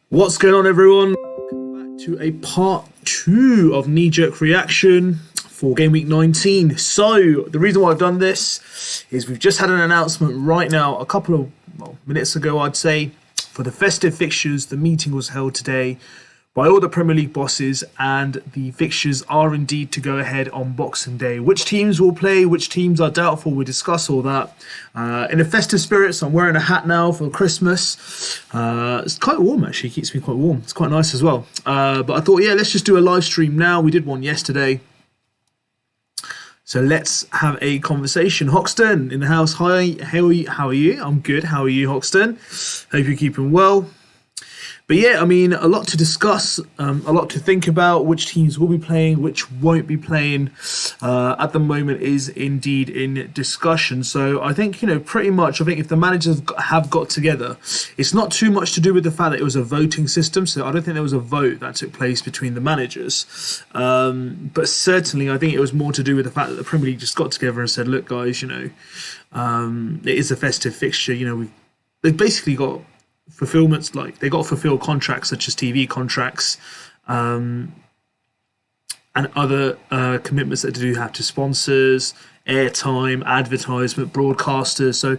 What's going on, everyone? Welcome back to a part 2 of knee-jerk reaction for game week 19. So the reason why I've done this is we've just had an announcement right now, a couple of minutes ago, I'd say, for the festive fixtures. The meeting was held today by all the Premier League bosses, and the fixtures are indeed to go ahead on Boxing Day. Which teams will play, which teams are doubtful, we'll discuss all that. In a festive spirit, so I'm wearing a hat now for Christmas. It's quite warm, actually. It keeps me quite warm. It's quite nice as well. But I thought, yeah, let's just do a live stream now. We did one yesterday. So let's have a conversation. Hoxton in the house. Hi, how are you? I'm good. How are you, Hoxton? Hope you're keeping well. But yeah, I mean, a lot to discuss, a lot to think about. Which teams will be playing, which won't be playing at the moment is indeed in discussion. So I think, pretty much, I think if the managers have got together, it's not too much to do with the fact that it was a voting system. So I don't think there was a vote that took place between the managers. But certainly, I think it was more to do with the fact that the Premier League just got together and said, look, guys, it is a festive fixture. They've basically got fulfillments, like they got to fulfill contracts such as TV contracts and other commitments that they do have to sponsors, airtime, advertisement, broadcasters. So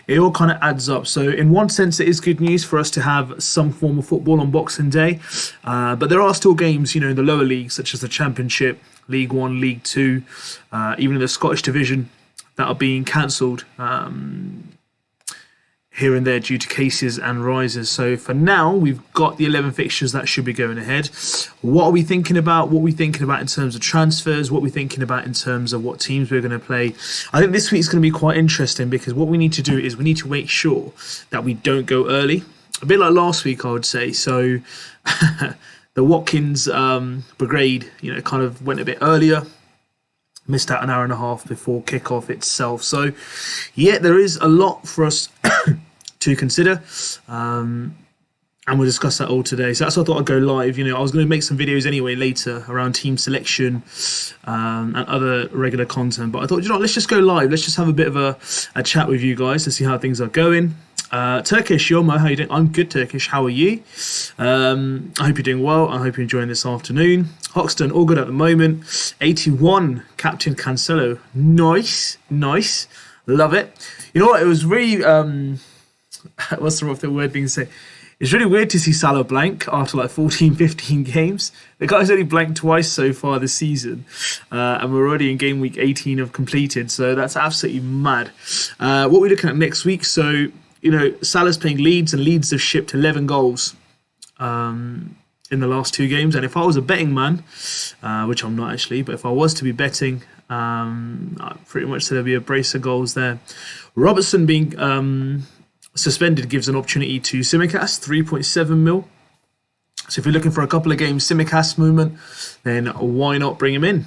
it all kind of adds up. So in one sense, it is good news for us to have some form of football on Boxing Day. But there are still games, in the lower leagues, such as the Championship, League One, League Two, even in the Scottish Division, that are being cancelled here and there due to cases and rises. So for now, we've got the 11 fixtures that should be going ahead. What are we thinking about? What are we thinking about in terms of transfers? What are we thinking about in terms of what teams we're going to play? I think this week's going to be quite interesting, because what we need to do is we need to make sure that we don't go early. A bit like last week, I would say. So the Watkins brigade, kind of went a bit earlier. Missed out an hour and a half before kickoff itself. So, yeah, there is a lot for us to consider. And we'll discuss that all today. So that's why I thought I'd go live. I was going to make some videos anyway later around team selection and other regular content. But I thought, let's just go live. Let's just have a bit of a chat with you guys to see how things are going. Turkish, Yomo, how you doing? I'm good, Turkish. How are you? I hope you're doing well. I hope you're enjoying this afternoon. Hoxton, all good at the moment. 81, Captain Cancelo. Nice. Love it. You know what? It was really, what's the word thing to say? It's really weird to see Salah blank after like 14, 15 games. The guy's only blanked twice so far this season. And we're already in game week 18 of completed. So that's absolutely mad. What we're looking at next week. So, Salah's playing Leeds, and Leeds have shipped 11 goals in the last 2 games. And if I was a betting man, which I'm not actually, but if I was to be betting, I pretty much said there'd be a brace of goals there. Robertson being suspended gives an opportunity to Tsimikas, 3.7 mil. So if you're looking for a couple of games Tsimikas movement, then why not bring him in?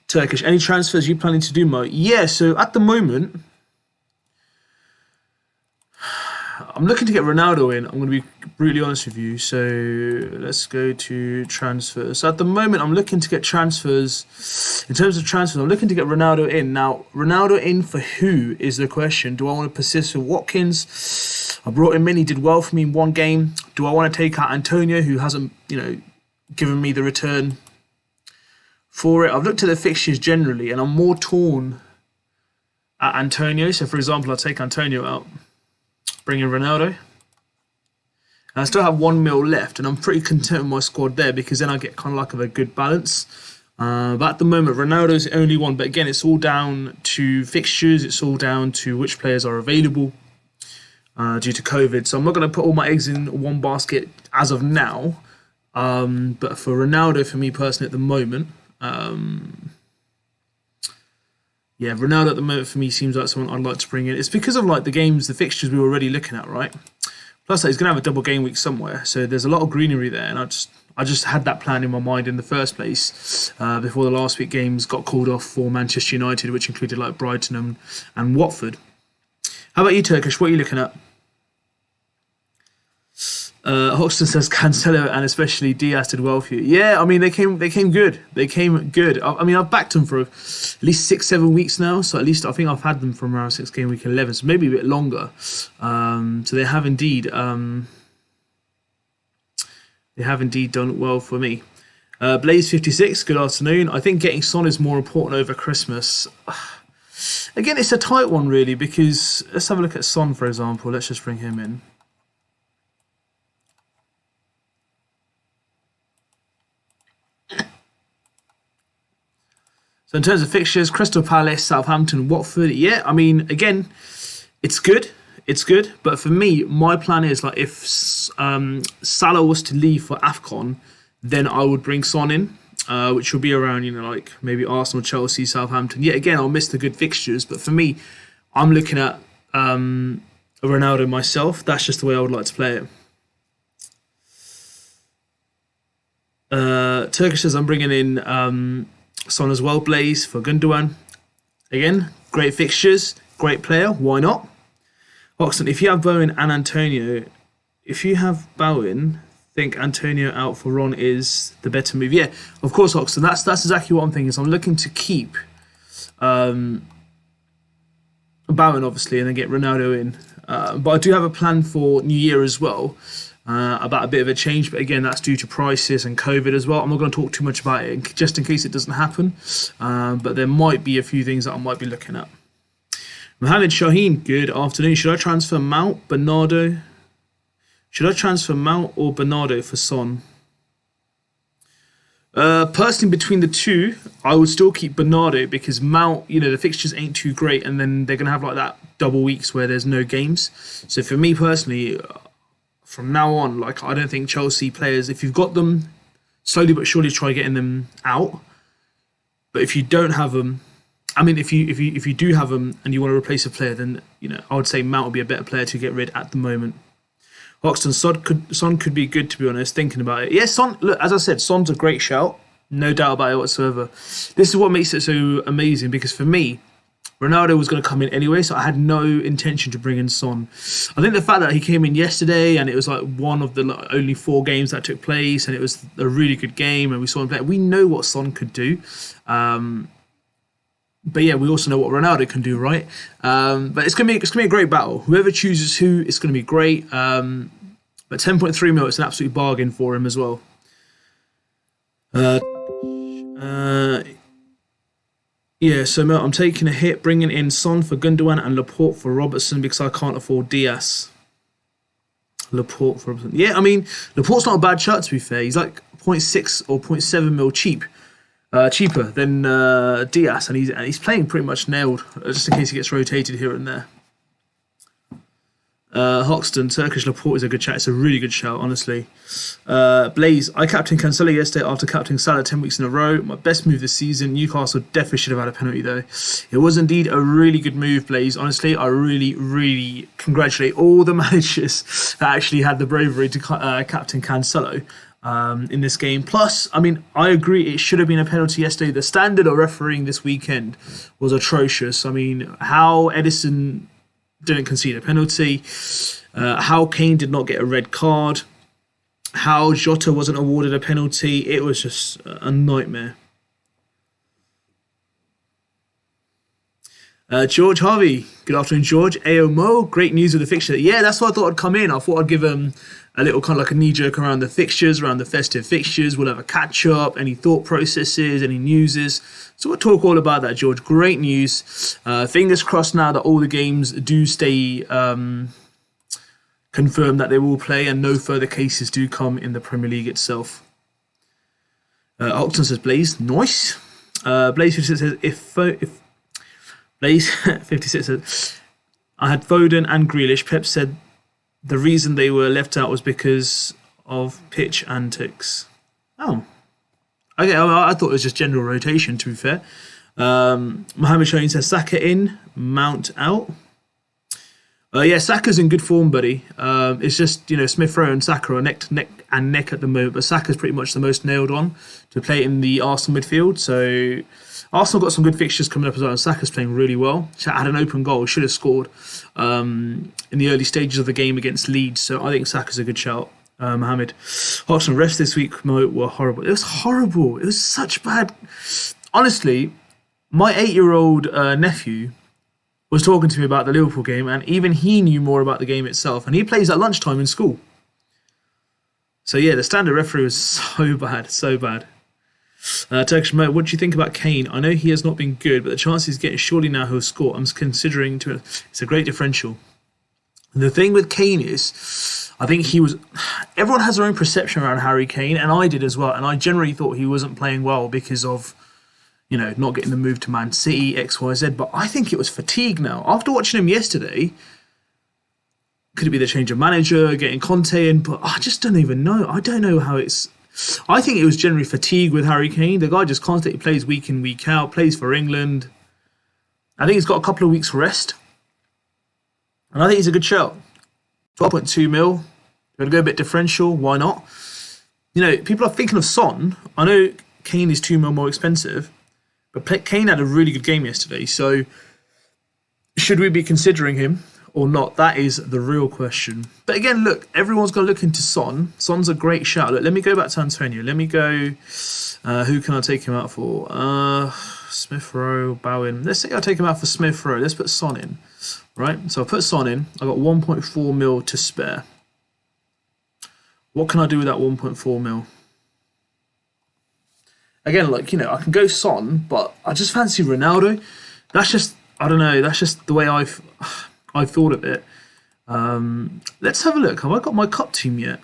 Turkish, any transfers you planning to do, Mo? Yeah, so at the moment, I'm looking to get Ronaldo in. I'm going to be brutally honest with you. So let's go to transfers. So at the moment, I'm looking to get transfers. In terms of transfers, I'm looking to get Ronaldo in. Now, Ronaldo in for who is the question. Do I want to persist with Watkins? I brought him in. He did well for me in one game. Do I want to take out Antonio, who hasn't, given me the return for it? I've looked at the fixtures generally, and I'm more torn at Antonio. So, for example, I'll take Antonio out. Bring in Ronaldo. I still have 1 mil left, and I'm pretty content with my squad there because then I get kind of like a good balance. But at the moment, Ronaldo's the only one. But again, it's all down to fixtures. It's all down to which players are available due to COVID. So I'm not going to put all my eggs in one basket as of now. But for Ronaldo, for me personally, at the moment, yeah, Ronaldo at the moment for me seems like someone I'd like to bring in. It's because of like the games, the fixtures we were already looking at, right? Plus, he's going to have a double game week somewhere, so there's a lot of greenery there, and I just had that plan in my mind in the first place before the last week games got called off for Manchester United, which included like Brighton and Watford. How about you, Turkish? What are you looking at? Hoxton says Cancelo and especially Diaz did well for you. Yeah, I mean they came good. They came good. I mean I've backed them for at least 6-7 weeks now. So at least I think I've had them from around 6 game week 11, so maybe a bit longer. So they have indeed done well for me. Blaze56, good afternoon. I think getting Son is more important over Christmas. Again, it's a tight one really because let's have a look at Son for example. Let's just bring him in. So in terms of fixtures, Crystal Palace, Southampton, Watford, yeah, I mean, again, it's good. It's good. But for me, my plan is like if Salah was to leave for AFCON, then I would bring Son in, which will be around, like maybe Arsenal, Chelsea, Southampton. Yeah, again, I'll miss the good fixtures. But for me, I'm looking at Ronaldo myself. That's just the way I would like to play it. Turkish says I'm bringing in Son as well, Blaze for Gundogan. Again, great fixtures, great player, why not? Oxton, if you have Bowen and Antonio, think Antonio out for Ron is the better move. Yeah, of course, Oxton, that's exactly what I'm thinking. So I'm looking to keep Bowen, obviously, and then get Ronaldo in. But I do have a plan for New Year as well. About a bit of a change, but again, that's due to prices and COVID as well. I'm not going to talk too much about it, just in case it doesn't happen. But there might be a few things that I might be looking at. Mohamed Shaheen, good afternoon. Should I transfer Mount, Bernardo? Should I transfer Mount or Bernardo for Son? Personally, between the two, I would still keep Bernardo because Mount, the fixtures ain't too great, and then they're going to have like that double weeks where there's no games. So for me personally, from now on, like I don't think Chelsea players, if you've got them, slowly but surely try getting them out. But if you don't have them, I mean, if you do have them and you want to replace a player, then I would say Mount would be a better player to get rid at the moment. Hoxton, Son could be good, to be honest. Thinking about it, yes, Son. Look, as I said, Son's a great shout, no doubt about it whatsoever. This is what makes it so amazing because for me, Ronaldo was going to come in anyway, so I had no intention to bring in Son. I think the fact that he came in yesterday and it was like one of the only 4 games that took place and it was a really good game and we saw him play. We know what Son could do. But yeah, we also know what Ronaldo can do, right? But it's gonna be a great battle. Whoever chooses who, it's gonna be great. But 10.3 mil, it's an absolute bargain for him as well. Yeah, so Mel, I'm taking a hit, bringing in Son for Gundogan and Laporte for Robertson because I can't afford Diaz. Laporte for Robertson. Yeah, I mean, Laporte's not a bad shot, to be fair. He's like 0.6 or 0.7 mil cheaper than Diaz, and he's playing pretty much nailed, just in case he gets rotated here and there. Hoxton, Turkish Laporte is a good shout. It's a really good shout, honestly. Blaze, I captained Cancelo yesterday after captaining Salah 10 weeks in a row. My best move this season. Newcastle definitely should have had a penalty, though. It was indeed a really good move, Blaze. Honestly, I really, really congratulate all the managers that actually had the bravery to captain Cancelo in this game. Plus, I mean, I agree it should have been a penalty yesterday. The standard of refereeing this weekend was atrocious. I mean, how Edison didn't concede a penalty, how Kane did not get a red card, how Jota wasn't awarded a penalty. It was just a nightmare. George Harvey, good afternoon, George. Ayo Mo, great news with the fixture. Yeah, that's why I thought I'd come in. I thought I'd give a little kind of like a knee-jerk around the fixtures, around the festive fixtures. We'll have a catch-up, any thought processes, any newses. So we'll talk all about that, George. Great news. Fingers crossed now that all the games do stay confirmed that they will play and no further cases do come in the Premier League itself. Octon says Blaze, nice. Blaze 56 says if Blaze 56 says I had Foden and Grealish. Pep said the reason they were left out was because of pitch antics. Oh, okay. I thought it was just general rotation. To be fair, Mohammed Shaheen says Saka in, Mount out. Yeah, Saka's in good form, buddy. It's just, Smith Rowe and Saka are neck to neck and neck at the moment, but Saka's pretty much the most nailed on to play in the Arsenal midfield. So Arsenal got some good fixtures coming up as well, and Saka's playing really well. Had an open goal, should have scored in the early stages of the game against Leeds. So I think Saka's a good shout. Mohammed. Arsenal refs this week were horrible. It was horrible. It was such bad. Honestly, my 8-year-old nephew was talking to me about the Liverpool game, and even he knew more about the game itself, and he plays at lunchtime in school. So yeah, the standard referee was so bad, so bad. Turkish Mo, what do you think about Kane? I know he has not been good, but the chance he's getting, surely now he'll score. I'm considering it's a great differential. And the thing with Kane is, I think everyone has their own perception around Harry Kane, and I did as well, and I generally thought he wasn't playing well because of not getting the move to Man City, XYZ, but I think it was fatigue now. After watching him yesterday, could it be the change of manager, getting Conte in, but I just don't even know. I don't know how it's... I think it was generally fatigue with Harry Kane. The guy just constantly plays week in, week out, plays for England. I think he's got a couple of weeks rest. And I think he's a good shout. 12.2 mil. Going to go a bit differential, why not? People are thinking of Son. I know Kane is 2 mil more expensive, but Kane had a really good game yesterday, so should we be considering him or not? That is the real question. But again, look, everyone's going to look into Son. Son's a great shout. Look, let me go back to Antonio. Let me go... who can I take him out for? Smith Rowe, Bowen. Let's say I take him out for Smith Rowe. Let's put Son in. Right? So I put Son in. I got 1.4 mil to spare. What can I do with that 1.4 mil? Again, I can go Son, but I just fancy Ronaldo. That's just, I don't know, that's just the way I've thought of it. Let's have a look. Have I got my cup team yet?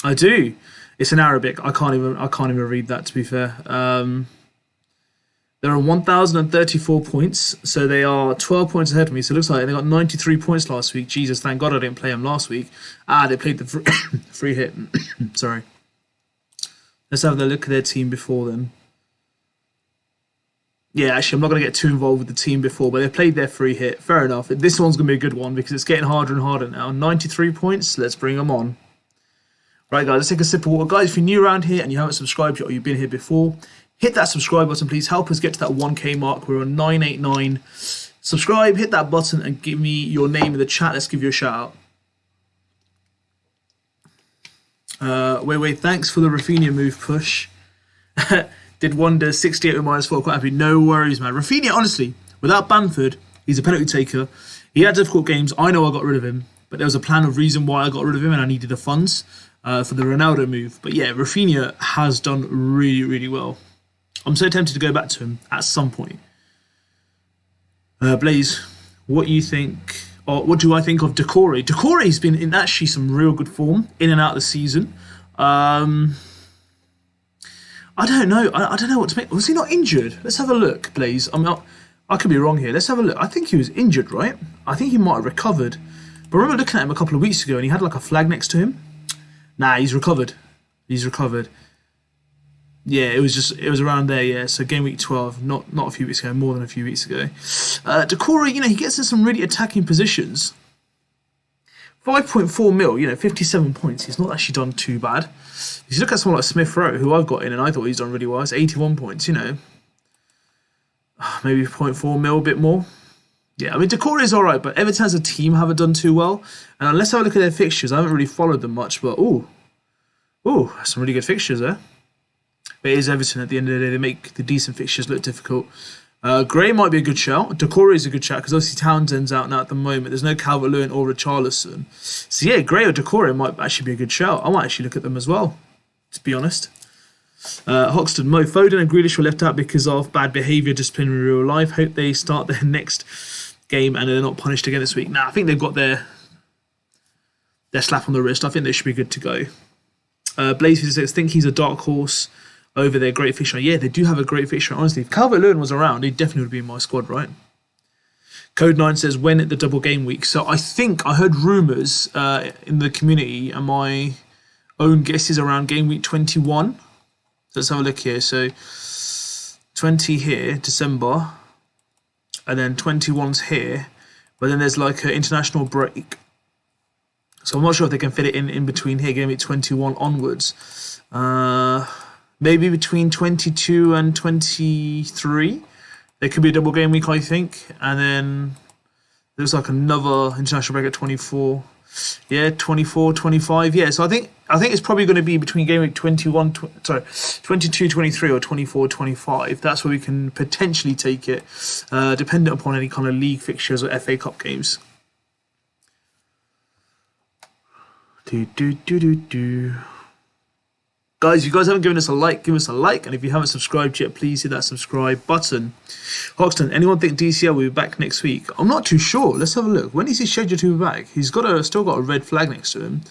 I do. It's in Arabic. I can't even read that, to be fair. They're on 1,034 points, so they are 12 points ahead of me. So it looks like they got 93 points last week. Jesus, thank God I didn't play them last week. They played the free hit. Sorry. Let's have a look at their team before then. Yeah, actually, I'm not going to get too involved with the team before, but they played their free hit. Fair enough. This one's going to be a good one because it's getting harder and harder now. 93 points. Let's bring them on. Right, guys, let's take a sip of water. Guys, if you're new around here and you haven't subscribed yet or you've been here before, hit that subscribe button, please. Help us get to that 1K mark. We're on 989. Subscribe, hit that button, and give me your name in the chat. Let's give you a shout out. Wait. Thanks for the Rafinha move push. Did wonder. 68 with -4. Quite happy. No worries, man. Rafinha, honestly, without Bamford, he's a penalty taker. He had difficult games. I know I got rid of him, but there was a plan of reason why I got rid of him, and I needed the funds for the Ronaldo move. But yeah, Rafinha has done really, really well. I'm so tempted to go back to him at some point. Blaze, what do you think? Or what do I think of Decore? Decore's been in actually some real good form in and out of the season. I don't know. I don't know what to make. Was he not injured? Let's have a look, Blaze. I could be wrong here. Let's have a look. I think he was injured, right? I think he might have recovered. But I remember looking at him a couple of weeks ago and he had like a flag next to him. Nah, he's recovered. He's recovered. Yeah, it was around there, yeah. So game week 12, not a few weeks ago, more than a few weeks ago. Decore, he gets in some really attacking positions. 5.4 mil, 57 points. He's not actually done too bad. If you look at someone like Smith Rowe, who I've got in, and I thought he's done really well, it's 81 points, maybe 0.4 mil, a bit more. Yeah, I mean, Decore is alright, but Everton as a team haven't done too well. And let's have a look at their fixtures. I haven't really followed them much, but ooh, some really good fixtures there. But it is Everton at the end of the day. They make the decent fixtures look difficult. Gray might be a good shout. Decore is a good shout because obviously Townsend's out now at the moment. There's no Calvert-Lewin or Richarlison. So yeah, Gray or Decore might actually be a good shout. I might actually look at them as well, to be honest. Hoxton, Mo, Foden and Grealish were left out because of bad behaviour, discipline in real life. Hope they start their next game and they're not punished again this week. Nah, I think they've got their slap on the wrist. I think they should be good to go. Blaze says, think he's a dark horse over their great fixture. Yeah, they do have a great fixture. Honestly, if Calvert-Lewin was around, he definitely would be in my squad, right? Code 9 says, when at the double game week? So I think I heard rumours in the community, and my own guess is around game week 21. Let's have a look here. So 20 here, December, and then 21's here, but then there's like an international break. So I'm not sure if they can fit it in between here, game week 21 onwards. Maybe between 22 and 23. There could be a double game week, I think. And then there's like another international break at 24. Yeah, 24, 25. Yeah, so I think it's probably going to be between game week 22, 23 or 24, 25. That's where we can potentially take it, dependent upon any kind of league fixtures or FA Cup games. Guys, if you guys haven't given us a like, give us a like. And if you haven't subscribed yet, please hit that subscribe button. Hoxton, anyone think DCL will be back next week? I'm not too sure. Let's have a look. When is he scheduled to be back? He's still got a red flag next to him.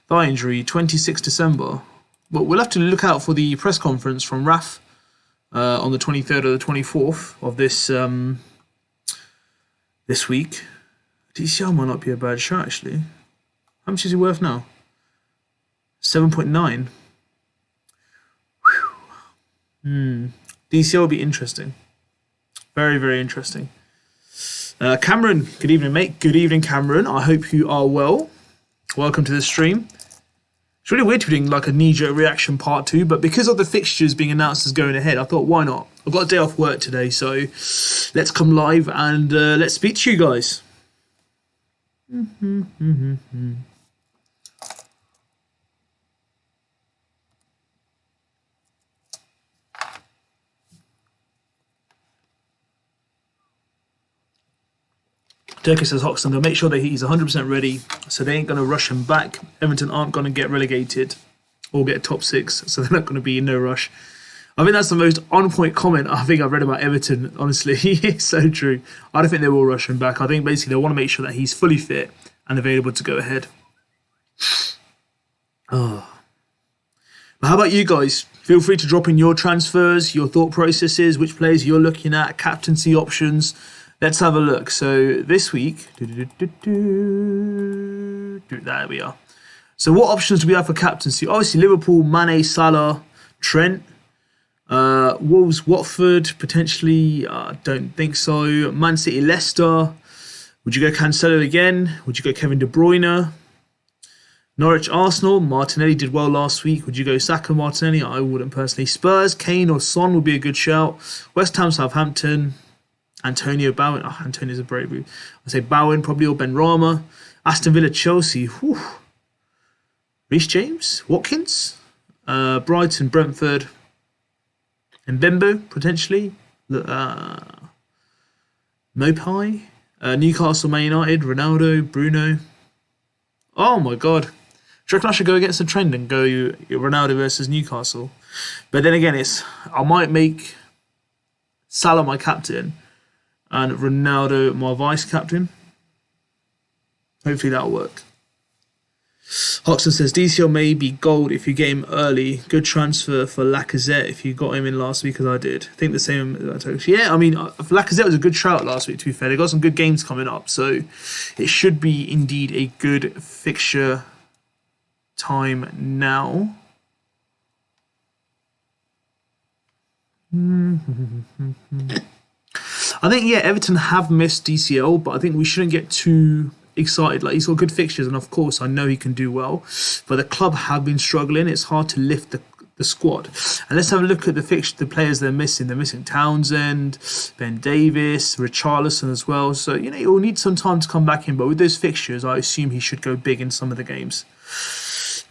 Thigh injury, 26 December. But we'll have to look out for the press conference from Raf on the 23rd or the 24th of this week. DCL might not be a bad shot, actually. How much is he worth now? 7.9. DCL will be interesting. Very, very interesting. Cameron, good evening, mate. Good evening, Cameron. I hope you are well. Welcome to the stream. It's really weird to be doing like a knee-jerk reaction part 2, but because of the fixtures being announced as going ahead, I thought, why not? I've got a day off work today, so let's come live and let's speak to you guys. Turkish says, Hoxton, they'll make sure that he's 100% ready, so they ain't going to rush him back. Everton aren't going to get relegated or get top 6, so they're not going to be in no rush. I think that's the most on-point comment I think I've read about Everton, honestly. It's so true. I don't think they will rush him back. I think basically they want to make sure that he's fully fit and available to go ahead. Oh. But how about you guys? Feel free to drop in your transfers, your thought processes, which players you're looking at, captaincy options. Let's have a look. So this week, there we are. So what options do we have for captaincy? Obviously Liverpool, Mane, Salah, Trent, Wolves, Watford, potentially. Don't think so. Man City, Leicester. Would you go Cancelo again? Would you go Kevin De Bruyne? Norwich, Arsenal. Martinelli did well last week. Would you go Saka, Martinelli? I wouldn't personally. Spurs, Kane or Son would be a good shout. West Ham, Southampton. Antonio Bowen. Oh, Antonio's a brave move. I'd say Bowen probably, or Benrahma. Aston Villa, Chelsea. Whew. Reece James, Watkins. Brighton, Brentford. Mbembo, potentially. Mopai. Newcastle, Man United. Ronaldo, Bruno. Oh my God. Do you reckon I should go against the trend and go Ronaldo versus Newcastle? But then again, I might make Salah my captain and Ronaldo my vice captain. Hopefully that'll work. Hoxton says DCL may be gold if you get him early. Good transfer for Lacazette if you got him in last week, as I did. I think the same. Yeah, I mean, Lacazette was a good shout last week, to be fair. They got some good games coming up, so it should be indeed a good fixture time now. I think, yeah, Everton have missed DCL, but I think we shouldn't get too excited. Like, he's got good fixtures, and of course, I know he can do well. But the club have been struggling. It's hard to lift the squad. And let's have a look at the players they're missing. They're missing Townsend, Ben Davis, Richarlison as well. So, you know, he'll need some time to come back in. But with those fixtures, I assume he should go big in some of the games.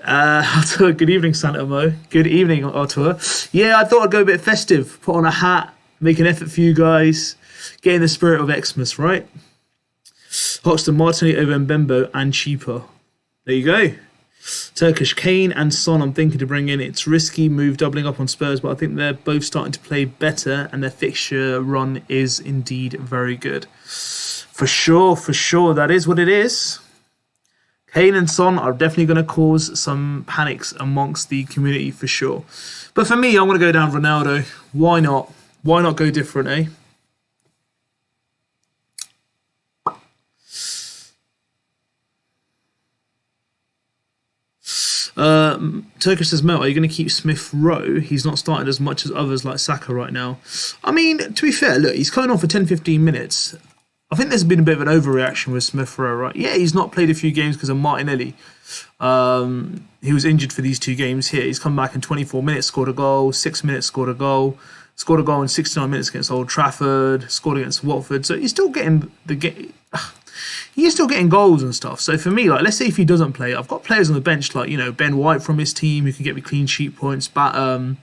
Artur, good evening, Santa Mo. Good evening, Artur. Yeah, I thought I'd go a bit festive. Put on a hat, make an effort for you guys. Get in the spirit of Xmas, right? Hoxton, Martinelli over Mbembo and cheaper. There you go. Turkish, Kane and Son I'm thinking to bring in. It's risky move doubling up on Spurs, but I think they're both starting to play better and their fixture run is indeed very good. For sure, that is what it is. Kane and Son are definitely going to cause some panics amongst the community for sure. But for me, I'm going to go down Ronaldo. Why not? Why not go different, eh? Turkish says, Mel, are you going to keep Smith Rowe? He's not starting as much as others like Saka right now. I mean, to be fair, look, he's coming on for 10-15 minutes. I think there's been a bit of an overreaction with Smith Rowe, right? Yeah, he's not played a few games because of Martinelli. He was injured for these 2 games here. He's come back in 24 minutes, scored a goal, 6 minutes, scored a goal in 69 minutes against Old Trafford, scored against Watford. So he's still getting he's still getting goals and stuff. So for me, like, let's say if he doesn't play, I've got players on the bench like, you know, Ben White from his team who can get me clean sheet points, Douglas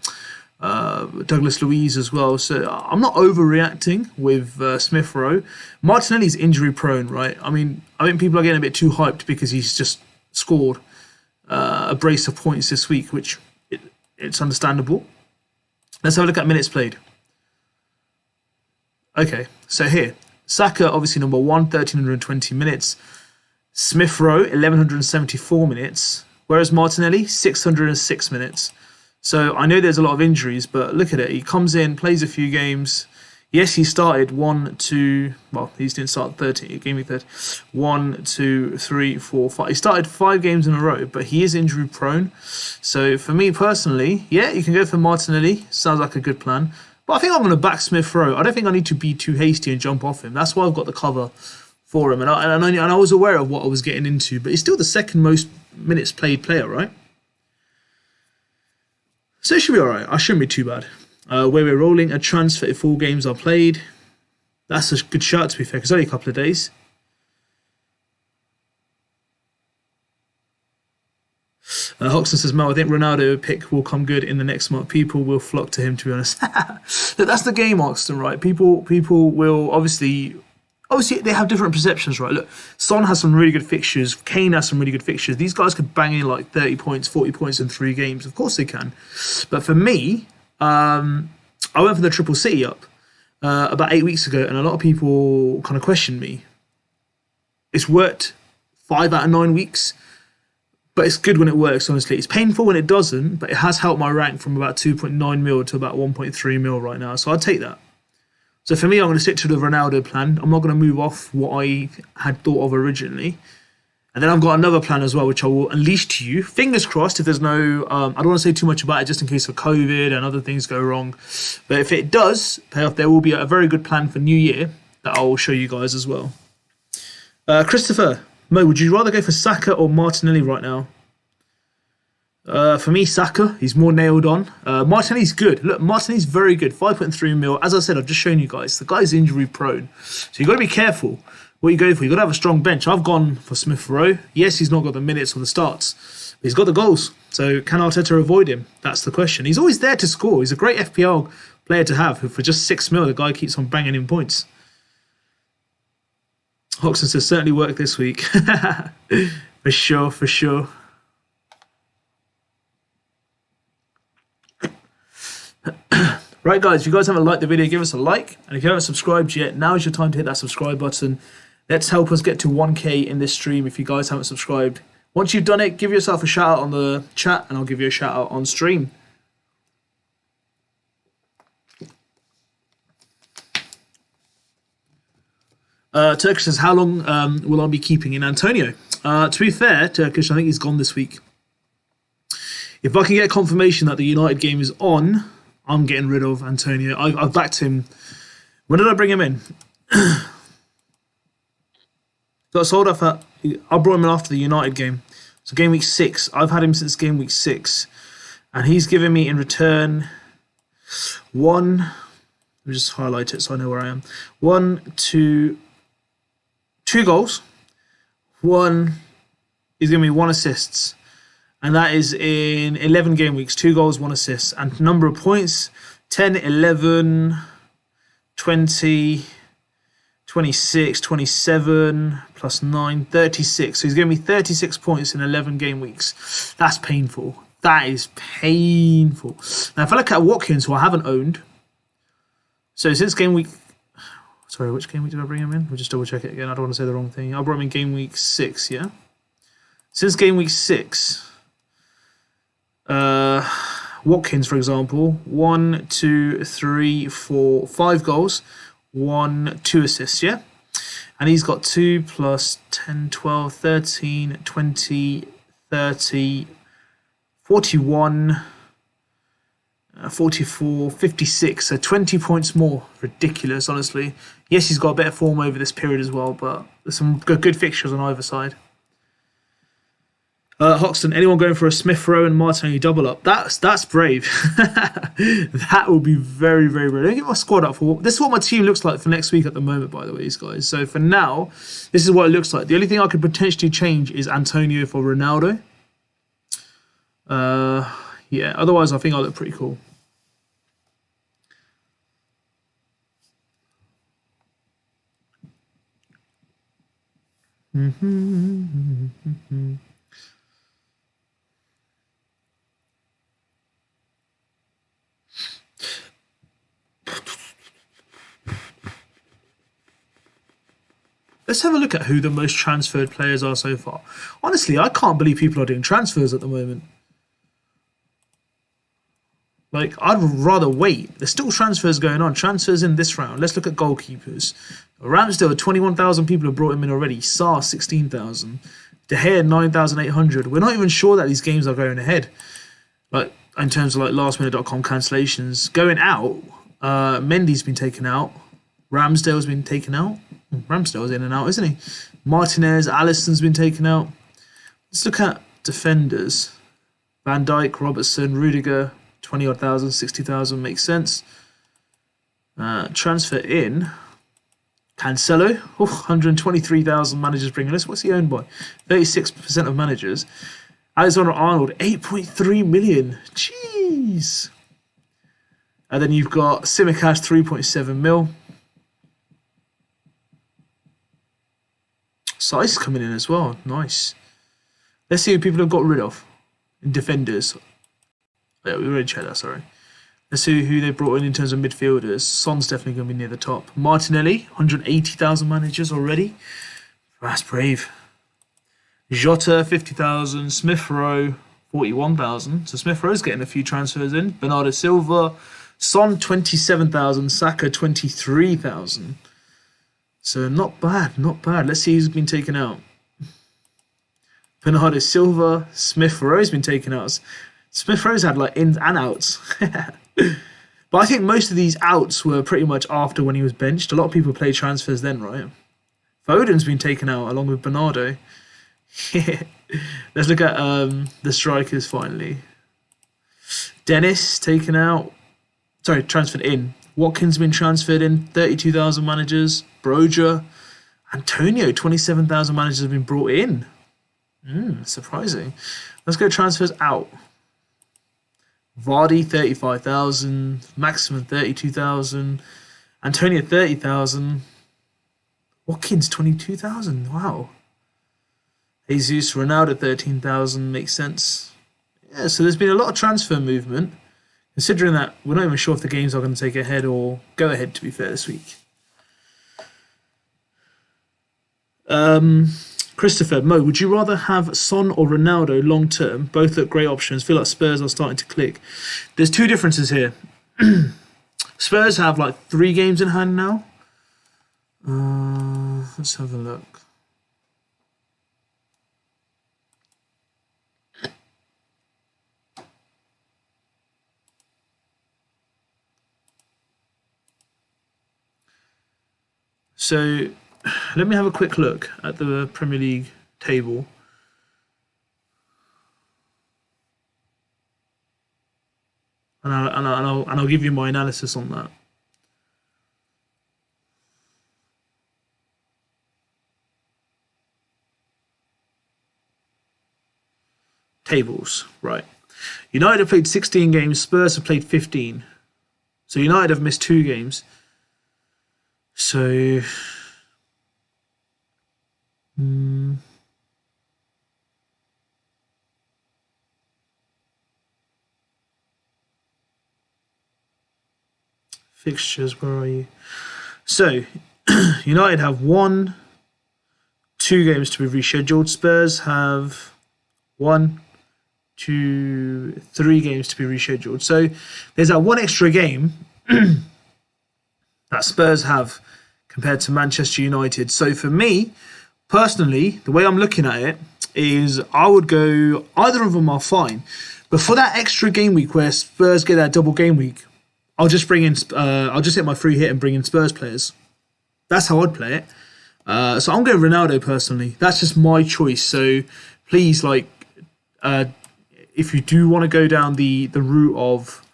Luiz as well. So I'm not overreacting with Smith Rowe. Martinelli's injury prone, right? I mean, I think people are getting a bit too hyped because he's just scored a brace of points this week, which it's understandable. Let's have a look at minutes played. Okay, so here, Saka, obviously number 1, 1,320 minutes. Smith Rowe, 1,174 minutes. Whereas Martinelli, 606 minutes. So I know there's a lot of injuries, but look at it. He comes in, plays a few games. Yes, he started 1, 2. Well, he didn't start 30. Game week 30. 1, 2, 3, 4, 5. He started 5 games in a row, but he is injury prone. So for me personally, yeah, you can go for Martinelli. Sounds like a good plan. But I think I'm going to back Smith Rowe. I don't think I need to be too hasty and jump off him. That's why I've got the cover for him. And I was aware of what I was getting into. But he's still the second most minutes played player, right? So it should be alright. I shouldn't be too bad. Where we're rolling a transfer if 4 games are played. That's a good shout, to be fair, because only a couple of days. Hoxton says, Mel, I think Ronaldo pick will come good in the next month. People will flock to him, to be honest. That's the game, Hoxton, right? People will obviously they have different perceptions, right? Look, Son has some really good fixtures. Kane has some really good fixtures. These guys could bang in like 30 points, 40 points in 3 games. Of course they can. But for me, I went for the Triple City up about 8 weeks ago, and a lot of people kind of questioned me. It's worked 5 out of 9 weeks, but it's good when it works, honestly. It's painful when it doesn't, but it has helped my rank from about 2.9 mil to about 1.3 mil right now, so I'd take that. So for me, I'm going to stick to the Ronaldo plan. I'm not going to move off what I had thought of originally. And then I've got another plan as well, which I will unleash to you. Fingers crossed if there's no... I don't want to say too much about it just in case of COVID and other things go wrong. But if it does pay off, there will be a very good plan for New Year that I will show you guys as well. Christopher, Mo, would you rather go for Saka or Martinelli right now? For me, Saka, he's more nailed on. Martinelli's good. Look, Martinelli's very good. 5.3 mil. As I said, I've just shown you guys. The guy's injury prone. So you've got to be careful what you go for. You've got to have a strong bench. I've gone for Smith Rowe. Yes, he's not got the minutes or the starts, but he's got the goals. So can Arteta avoid him? That's the question. He's always there to score. He's a great FPL player to have. For just 6 mil, the guy keeps on banging in points. Hoxton says, certainly work this week. For sure, for sure. Right, guys, if you guys haven't liked the video, give us a like. And if you haven't subscribed yet, now is your time to hit that subscribe button. Let's help us get to 1K in this stream if you guys haven't subscribed. Once you've done it, give yourself a shout out on the chat and I'll give you a shout out on stream. Turkish says, how long will I be keeping in Antonio? To be fair, Turkish, I think he's gone this week. If I can get confirmation that the United game is on, I'm getting rid of Antonio. I've backed him. When did I bring him in? Got sold off at... I brought him in after the United game. So game week 6. I've had him since game week 6. And he's given me in return 1... Let me just highlight it so I know where I am. 2 goals. He's giving me 1 assist. And that is in 11 game weeks. 2 goals, 1 assist. And number of points, 10, 11, 20, 26, 27, plus 9, 36. So he's giving me 36 points in 11 game weeks. That's painful. That is painful. Now, if I look at Watkins, who I haven't owned, so since game week... Sorry, which game week did I bring him in? We'll just double check it again. I don't want to say the wrong thing. I brought him in game week 6, yeah? Since game week 6, Watkins, for example, 1, 2, 3, 4, 5 goals. 1, 2 assists, yeah? And he's got 2 plus 10, 12, 13, 20, 30, 41, 44, 56. So 20 points more. Ridiculous, honestly. Yes, he's got a better form over this period as well, but there's some good fixtures on either side. Hoxton, anyone going for a Smith Rowe and Martinelli double up? That's brave. That will be very, very brave. Let me get my squad up for. This is what my team looks like for next week at the moment, by the way, guys. So for now, this is what it looks like. The only thing I could potentially change is Antonio for Ronaldo. Yeah. Otherwise, I think I look pretty cool. Let's have a look at who the most transferred players are so far. Honestly, I can't believe people are doing transfers at the moment. Like, I'd rather wait. There's still transfers going on. Transfers in this round. Let's look at goalkeepers. Ramsdale, 21,000 people have brought him in already. Sarr, 16,000. De Gea, 9,800. We're not even sure that these games are going ahead. Like, in terms of like lastminute.com cancellations. Going out, Mendy's been taken out. Ramsdale's been taken out. Ramsdale's in and out, isn't he? Martinez, Alisson's been taken out. Let's look at defenders. Van Dijk, Robertson, Rudiger, 20-odd thousand, 60,000 makes sense. Transfer in. Cancelo, 123,000 managers bringing us. What's he owned by? 36% of managers. Alexander-Arnold, 8.3 million. Jeez. And then you've got Tsimikas, 3.7 mil. Size coming in as well. Nice. Let's see who people have got rid of. Defenders. Yeah, we already checked that, sorry. Let's see who they brought in terms of midfielders. Son's definitely going to be near the top. Martinelli, 180,000 managers already. That's brave. Jota, 50,000. Smith Rowe, 41,000. So Smith Rowe's getting a few transfers in. Bernardo Silva. Son, 27,000. Saka, 23,000. So not bad, not bad. Let's see who's been taken out. Bernardo Silva, Smith Rowe's been taken out. Smith Rowe's had like ins and outs. But I think most of these outs were pretty much after when he was benched. A lot of people play transfers then, right? Foden's been taken out along with Bernardo. Let's look at the strikers finally. Dennis taken out. Sorry, transferred in. Watkins been transferred in. 32,000 managers. Broja. Antonio, 27,000 managers have been brought in. Surprising. Let's go transfers out. Vardy, 35,000. Maximin, 32,000. Antonio, 30,000. Watkins, 22,000. Wow. Jesus, Ronaldo, 13,000. Makes sense. Yeah, so there's been a lot of transfer movement. Considering that we're not even sure if the games are going to take ahead or go ahead, to be fair, this week. Christopher, Mo, would you rather have Son or Ronaldo long term? Both look great options. Feel like Spurs are starting to click. There's two differences here. Spurs have like 3 games in hand now. Let's have a look. So let me have a quick look at the Premier League table. And I'll give you my analysis on that. Tables, right. United have played 16 games, Spurs have played 15. So United have missed 2 games. So Fixtures, where are you? So, United have 2 games to be rescheduled. Spurs have 1, 2, 3 games to be rescheduled. So there's that one extra game that Spurs have compared to Manchester United. So for me, personally, the way I'm looking at it is I would go, either of them are fine. But for that extra game week where Spurs get that double game week, I'll just bring in, I'll just hit my free hit and bring in Spurs players. That's how I'd play it. So I'm going Ronaldo personally. That's just my choice. So please, like, if you do want to go down the route of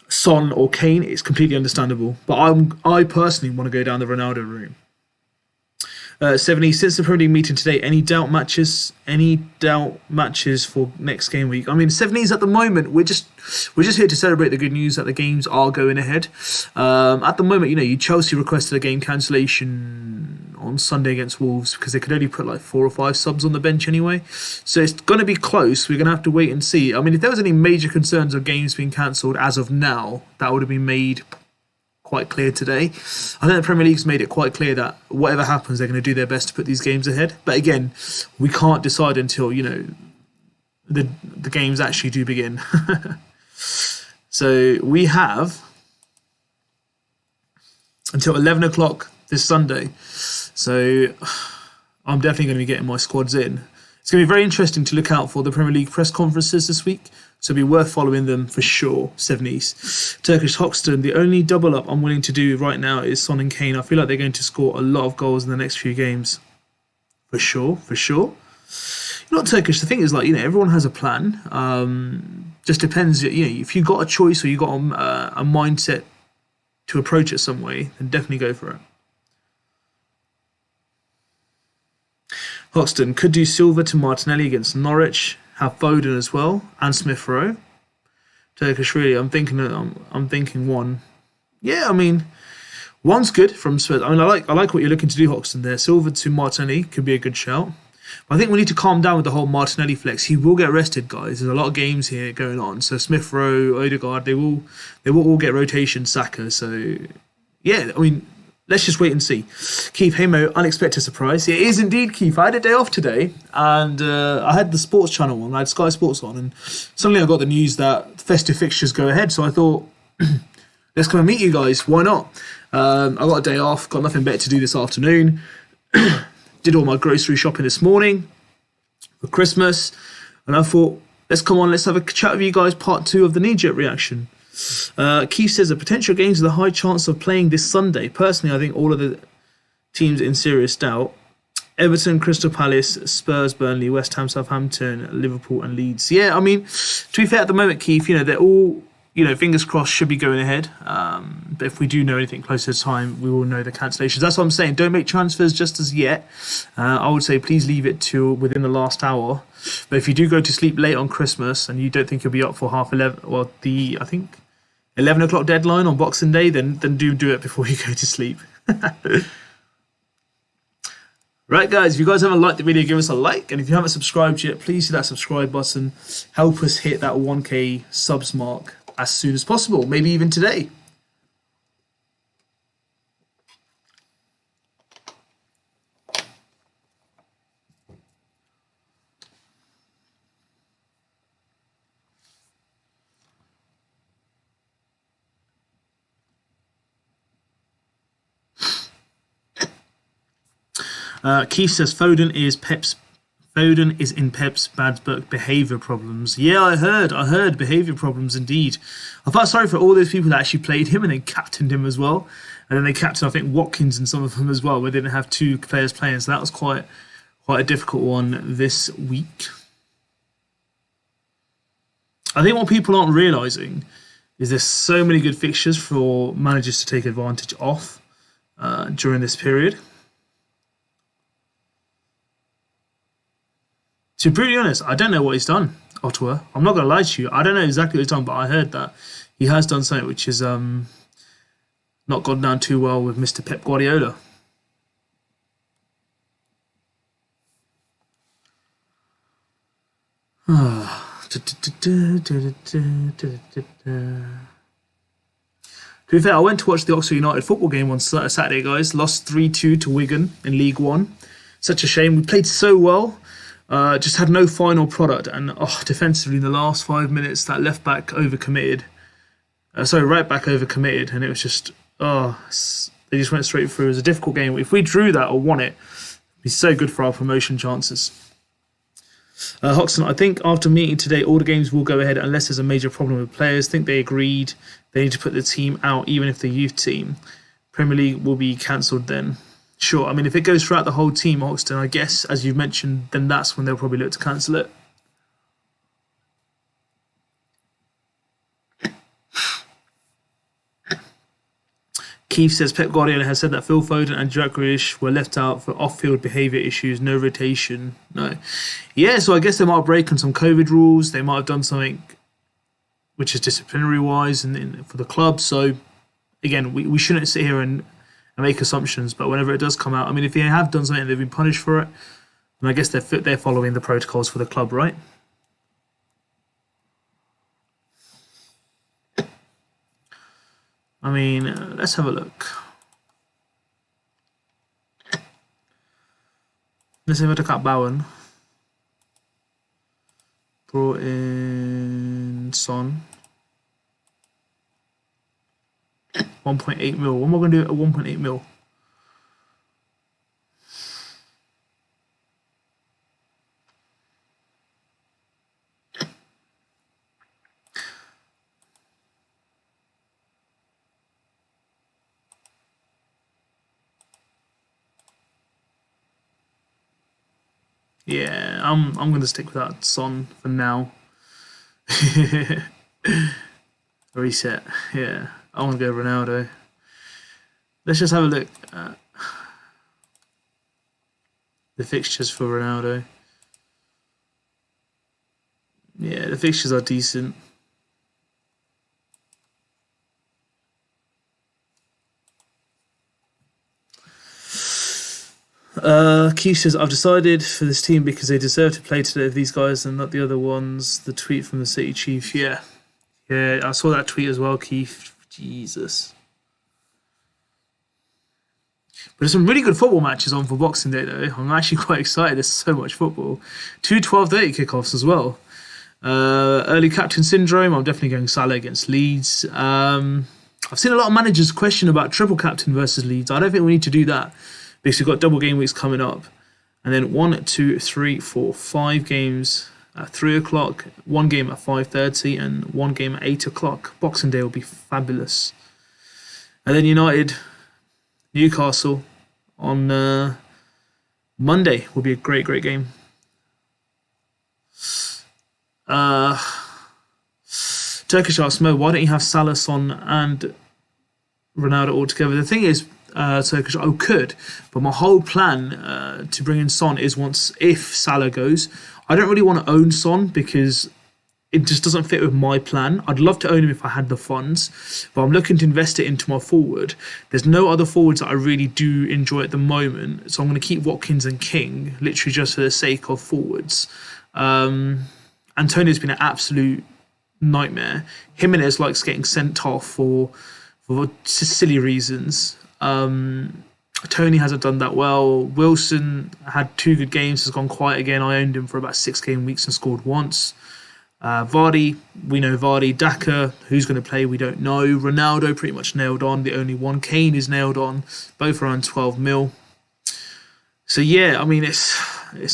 Son or Kane, it's completely understandable. But I personally want to go down the Ronaldo route. 70, since the Premier League meeting today, any doubt matches? Any doubt matches for next game week? I mean, 70s at the moment, we're just here to celebrate the good news that the games are going ahead. At the moment, Chelsea requested a game cancellation on Sunday against Wolves because they could only put like 4 or 5 subs on the bench anyway. So it's going to be close. We're going to have to wait and see. I mean, if there was any major concerns of games being cancelled as of now, that would have been made quite clear today. I think the Premier League's made it quite clear that whatever happens, they're going to do their best to put these games ahead. But again, we can't decide until, the games actually do begin. So we have until 11 o'clock this Sunday. So I'm definitely going to be getting my squads in. It's going to be very interesting to look out for the Premier League press conferences this week. So it'll be worth following them for sure. 70s. Turkish Hoxton, the only double up I'm willing to do right now is Son and Kane. I feel like they're going to score a lot of goals in the next few games. For sure. Not Turkish, the thing is, like, everyone has a plan. Just depends, if you got a choice or you got a mindset to approach it some way, then definitely go for it. Hoxton could do Silva to Martinelli against Norwich. Have Foden as well and Smith Rowe. Turkish, really, I'm thinking one. Yeah, I mean, one's good from Spurs. I mean, I like what you're looking to do, Hoxton. There, Silva to Martinelli could be a good shout. But I think we need to calm down with the whole Martinelli flex. He will get rested, guys. There's a lot of games here going on. So Smith Rowe, Odegaard, they will all get rotation. Saka. So yeah, I mean, let's just wait and see. Keith Hamo, unexpected surprise. It is indeed, Keith. I had a day off today, and I had the sports channel on. I had Sky Sports on, and suddenly I got the news that festive fixtures go ahead. So I thought, let's come and meet you guys. Why not? I got a day off, got nothing better to do this afternoon. Did all my grocery shopping this morning for Christmas, and I thought, let's have a chat with you guys, part 2 of the knee-jerk reaction. Keith says a potential games with a high chance of playing this Sunday. Personally, I think all of the teams in serious doubt. Everton, Crystal Palace, Spurs, Burnley, West Ham, Southampton, Liverpool and Leeds. Yeah, I mean, to be fair, at the moment, Keith, they're all, fingers crossed, should be going ahead. But if we do know anything closer to time, we will know the cancellations. That's what I'm saying. Don't make transfers just as yet. I would say please leave it till within the last hour. But if you do go to sleep late on Christmas and you don't think you'll be up for 11:30, well, I think 11 o'clock deadline on Boxing Day, then do it before you go to sleep. Right, guys, if you guys haven't liked the video, give us a like. And if you haven't subscribed yet, please hit that subscribe button. Help us hit that 1K subs mark as soon as possible, maybe even today. Keith says Foden is in Pep's bad book, behaviour problems. Yeah, I heard behaviour problems indeed. I felt sorry for all those people that actually played him and then captained him as well. And then they captained, I think, Watkins and some of them as well, where they didn't have 2 players playing. So that was quite a difficult one this week. I think what people aren't realising is there's so many good fixtures for managers to take advantage of during this period. To be brutally honest, I don't know what he's done, Ottawa. I'm not going to lie to you. I don't know exactly what he's done, but I heard that he has done something which is not gone down too well with Mr. Pep Guardiola. To be fair, I went to watch the Oxford United football game on Saturday, guys. Lost 3-2 to Wigan in League One. Such a shame. We played so well. Just had no final product. And defensively, in the last 5 minutes, that left back overcommitted. Right back overcommitted. And it was just, they just went straight through. It was a difficult game. If we drew that or won it, it'd be so good for our promotion chances. Hoxton, I think after meeting today, all the games will go ahead unless there's a major problem with players. I think they agreed they need to put the team out, even if the youth team. Premier League will be cancelled then. Sure, I mean, if it goes throughout the whole team, Hoxton, I guess, as you've mentioned, then that's when they'll probably look to cancel it. Keith says Pep Guardiola has said that Phil Foden and Jack Grealish were left out for off-field behaviour issues, no rotation, no. Yeah, so I guess they might have broken some COVID rules. They might have done something which is disciplinary-wise and for the club. So, again, we shouldn't sit here and make assumptions. But whenever it does come out, I mean, if they have done something, they've been punished for it. And I guess they're following the protocols for the club, right? I mean, let's have a look. Let's have a look at Bowen. Brought in Son. 1.8 mil. What am I going to do at 1.8 mil? Yeah, I'm going to stick with that Son for now. Reset. Yeah, I want to go Ronaldo. Let's just have a look at the fixtures for Ronaldo. Yeah, the fixtures are decent. Keith says, I've decided for this team because they deserve to play today with these guys and not the other ones. The tweet from the City Chief. Yeah, I saw that tweet as well, Keith. Jesus. But there's some really good football matches on for Boxing Day, though. I'm actually quite excited. There's so much football. 2 12:30 kickoffs as well. Early captain syndrome. I'm definitely going Salah against Leeds. I've seen a lot of managers question about triple captain versus Leeds. I don't think we need to do that, because we've got double game weeks coming up. And then 1, 2, 3, 4, 5 games at 3 o'clock, 1 game at 5:30, and 1 game at 8 o'clock. Boxing Day will be fabulous. And then United, Newcastle on Monday will be a great game. Turkish asks Mo, why don't you have Salah, Son, and Ronaldo all together? The thing is, Turkish, I could, but my whole plan to bring in Son is if Salah goes, I don't really want to own Son because it just doesn't fit with my plan. I'd love to own him if I had the funds, but I'm looking to invest it into my forward. There's no other forwards that I really do enjoy at the moment, so I'm going to keep Watkins and King, literally just for the sake of forwards. Antonio's been an absolute nightmare. Jimenez likes getting sent off for silly reasons. Tony hasn't done that well. Wilson had 2 good games, has gone quiet again. I owned him for about 6 game weeks and scored once. Vardy, we know Vardy. Daka, who's going to play, we don't know. Ronaldo pretty much nailed on, the only one. Kane is nailed on, both around 12 mil. So yeah, I mean, it's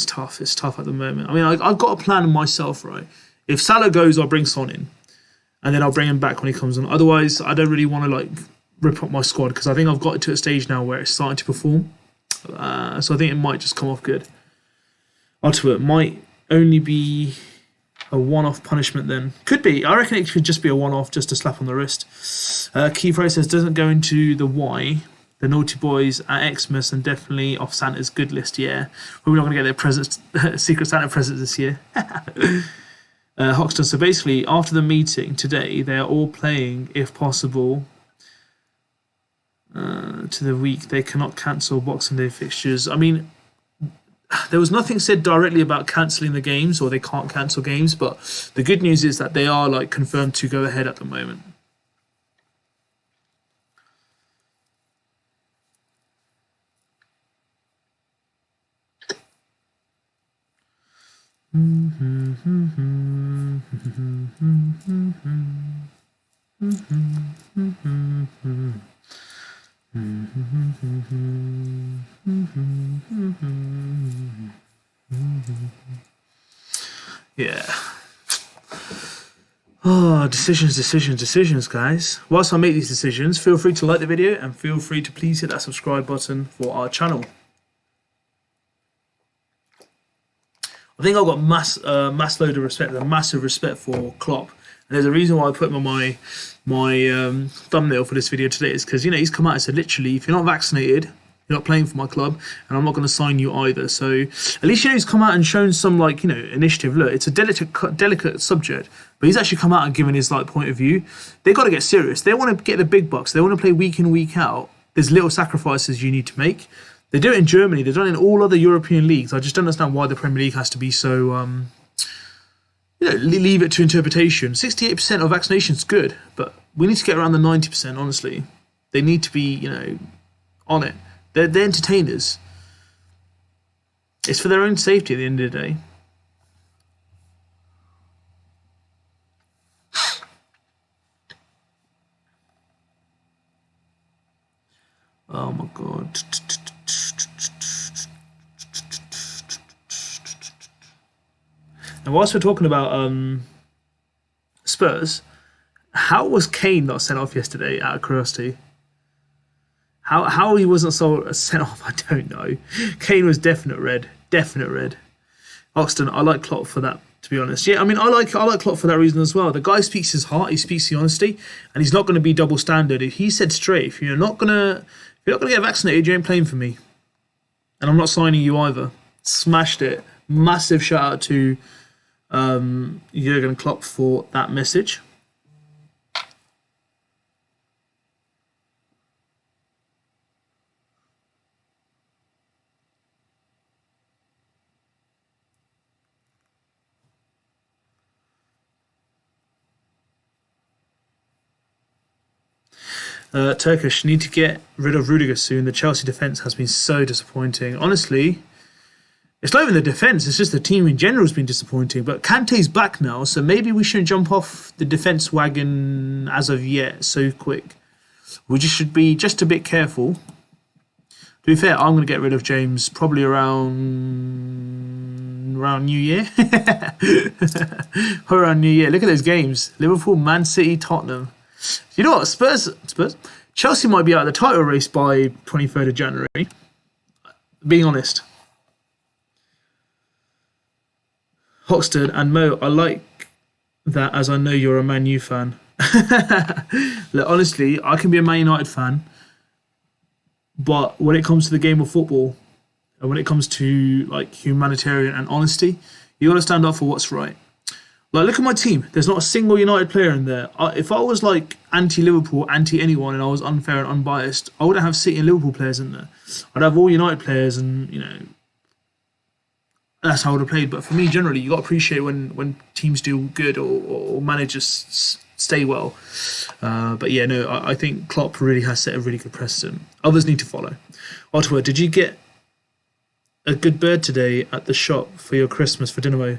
tough. It's tough at the moment. I mean, I've got a plan myself, right? If Salah goes, I'll bring Son in, and then I'll bring him back when he comes on. Otherwise, I don't really want to rip up my squad, because I think I've got to a stage now where it's starting to perform. So I think it might just come off good. Ultimate might only be a one-off punishment then. Could be. I reckon it could just be a one-off, just a slap on the wrist. Keith Rose says, doesn't go into the Y. The naughty boys at Xmas and definitely off Santa's good list, yeah. We're not going to get their presents, Secret Santa presents this year. Hoxton, so basically, after the meeting today, they are all playing, if possible, to the week. They cannot cancel Boxing Day fixtures. I mean, there was nothing said directly about cancelling the games, or they can't cancel games. But the good news is that they are like confirmed to go ahead at the moment. Yeah. Oh, decisions, guys. Whilst I make these decisions, feel free to like the video and feel free to please hit that subscribe button for our channel. I think I've got mass load of respect, a massive respect for Klopp. And there's a reason why I put him on my thumbnail for this video today, is because, you know, he's come out and said, literally, if you're not vaccinated, you're not playing for my club, and I'm not going to sign you either. So at least, you know, he's come out and shown some, like, you know, initiative. Look, it's a delicate subject, but he's actually come out and given his, like, point of view. They've got to get serious. They want to get the big bucks. They want to play week in, week out. There's little sacrifices you need to make. They do it in Germany. They've done it in all other European leagues. I just don't understand why the Premier League has to be so, you know, leave it to interpretation. 68% of vaccination's good, but we need to get around the 90%, honestly. They need to be, you know, on it. They're entertainers. It's for their own safety at the end of the day. Oh my God. And whilst we're talking about Spurs, how was Kane not sent off yesterday, out of curiosity? How he wasn't sent off, I don't know. Kane was definite red. Oxton, I like Klopp for that, to be honest. Yeah, I mean, I like Klopp for that reason as well. The guy speaks his heart, he speaks the honesty, and he's not going to be double standard. If he said straight, if you're not gonna get vaccinated, you ain't playing for me, and I'm not signing you either. Smashed it. Massive shout out to Jurgen Klopp for that message. Turkish, need to get rid of Rudiger soon. The Chelsea defence has been so disappointing. Honestly, it's not even the defence, it's just the team in general has been disappointing. But Kante's back now, so maybe we shouldn't jump off the defence wagon as of yet so quick. We just should be just a bit careful. To be fair, I'm going to get rid of James probably around New Year. Around New Year. Look at those games. Liverpool, Man City, Tottenham. You know what? Spurs. Chelsea might be out of the title race by 23rd of January. Being honest. Hoxton and Mo, I like that, as I know you're a Man U fan. Look, honestly, I can be a Man United fan, but when it comes to the game of football, and when it comes to like humanitarian and honesty, you got to stand up for what's right. Like, look at my team. There's not a single United player in there. If I was like anti-Liverpool, anti-anyone, and I was unfair and unbiased, I wouldn't have City and Liverpool players in there. I'd have all United players, and you know, that's how I would have played. But for me, generally, you got to appreciate when teams do good or managers stay well. But yeah, no, I think Klopp really has set a really good precedent. Others need to follow. Ottawa, did you get a good bird today at the shop for your Christmas for dinner, Mo?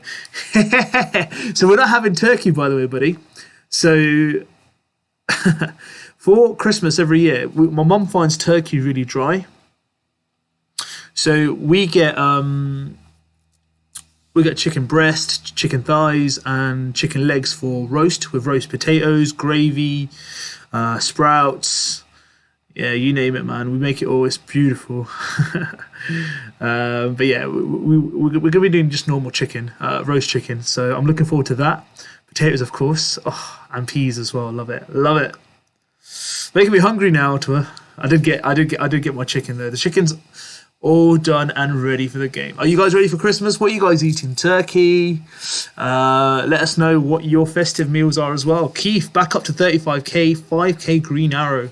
So we're not having turkey, by the way, buddy. So for Christmas every year, my mum finds turkey really dry. So we get chicken breast, chicken thighs, and chicken legs for roast, with roast potatoes, gravy, sprouts. Yeah, you name it, man. We make it all. It's beautiful. But yeah, we're going to be doing just normal chicken, roast chicken. So I'm looking forward to that. Potatoes, of course. Oh, and peas as well. Love it. Making me hungry now, Ottawa. I did get my chicken though. The chicken's all done and ready for the game. Are you guys ready for Christmas? What are you guys eating? Turkey? Let us know what your festive meals are as well. Keith, back up to 35k, 5k Green Arrow.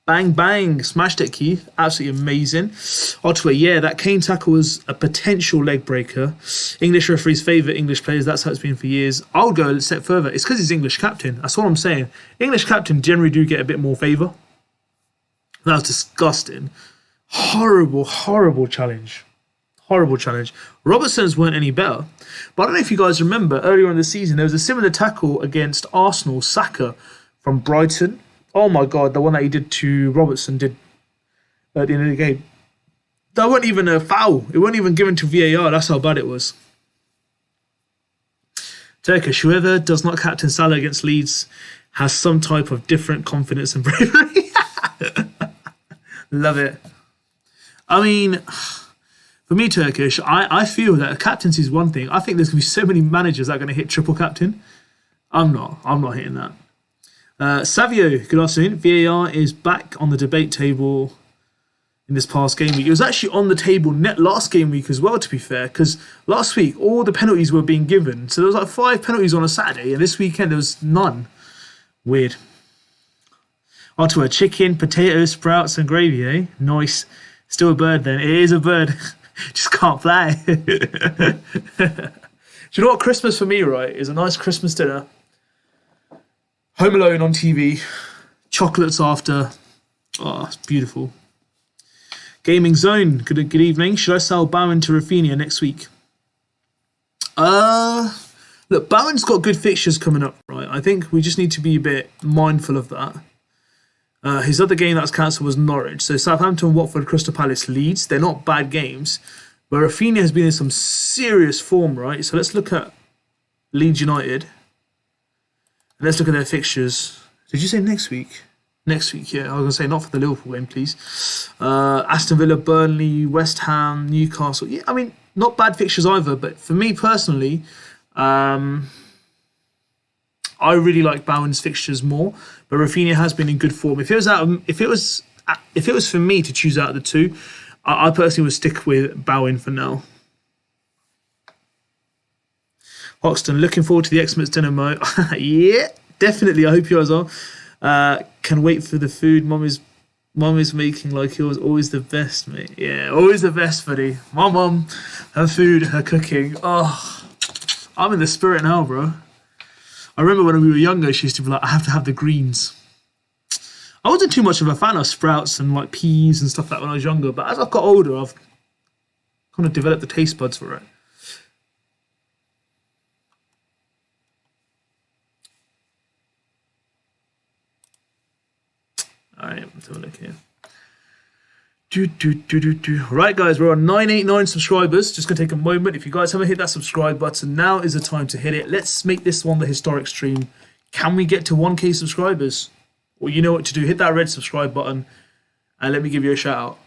Bang, bang. Smashed it, Keith. Absolutely amazing. Ottawa, yeah, that Kane tackle was a potential leg breaker. English referees favour English players. That's how it's been for years. I would go a step further. It's because he's English captain. That's all I'm saying. English captain generally do get a bit more favour. That was disgusting. Horrible, horrible challenge. Horrible challenge. Robertson's weren't any better. But I don't know if you guys remember, earlier in the season, there was a similar tackle against Arsenal, Saka, from Brighton. Oh my God, the one that he did to Robertson did at the end of the game. That wasn't even a foul. It wasn't even given to VAR. That's how bad it was. Turkish, whoever does not captain Salah against Leeds has some type of different confidence and bravery. Love it. I mean, for me, Turkish, I feel that a captaincy is one thing. I think there's going to be so many managers that are going to hit triple captain. I'm not hitting that. Savio, good afternoon. VAR is back on the debate table in this past game week. It was actually on the table last game week as well, to be fair, because last week all the penalties were being given. So there was like 5 penalties on a Saturday, and this weekend there was none. Weird. Ottawa, chicken, potatoes, sprouts, and gravy, eh? Nice. Still a bird then. It is a bird. Just can't fly. Do you know what Christmas for me, right, is a nice Christmas dinner. Home Alone on TV, chocolates after. Oh, it's beautiful. Gaming Zone, good evening. Should I sell Bowen to Rafinha next week? Look, Bowen's got good fixtures coming up, right? I think we just need to be a bit mindful of that. His other game that was cancelled was Norwich. So Southampton, Watford, Crystal Palace, Leeds. They're not bad games. But Rafinha has been in some serious form, right? So let's look at Leeds United. Let's look at their fixtures. Did you say next week? Next week, yeah. I was going to say not for the Liverpool game, please. Aston Villa, Burnley, West Ham, Newcastle. Yeah, I mean, not bad fixtures either. But for me personally, I really like Bowen's fixtures more. But Rafinha has been in good form. If it was for me to choose out of the two, I personally would stick with Bowen for now. Hoxton, looking forward to the Xmas dinner, Mo. Yeah, definitely. I hope you as well. Can wait for the food. Mum is making like yours. Always the best, mate. Yeah, always the best, buddy. My mum, her food, her cooking. Oh, I'm in the spirit now, bro. I remember when we were younger, she used to be like, I have to have the greens. I wasn't too much of a fan of sprouts and like peas and stuff like that when I was younger, but as I've got older, I've kind of developed the taste buds for it. Alright, let's have a look here. Right, guys, we're on 989 subscribers. Just going to take a moment. If you guys haven't hit that subscribe button, now is the time to hit it. Let's make this one the historic stream. Can we get to 1K subscribers? Well, you know what to do. Hit that red subscribe button and let me give you a shout out.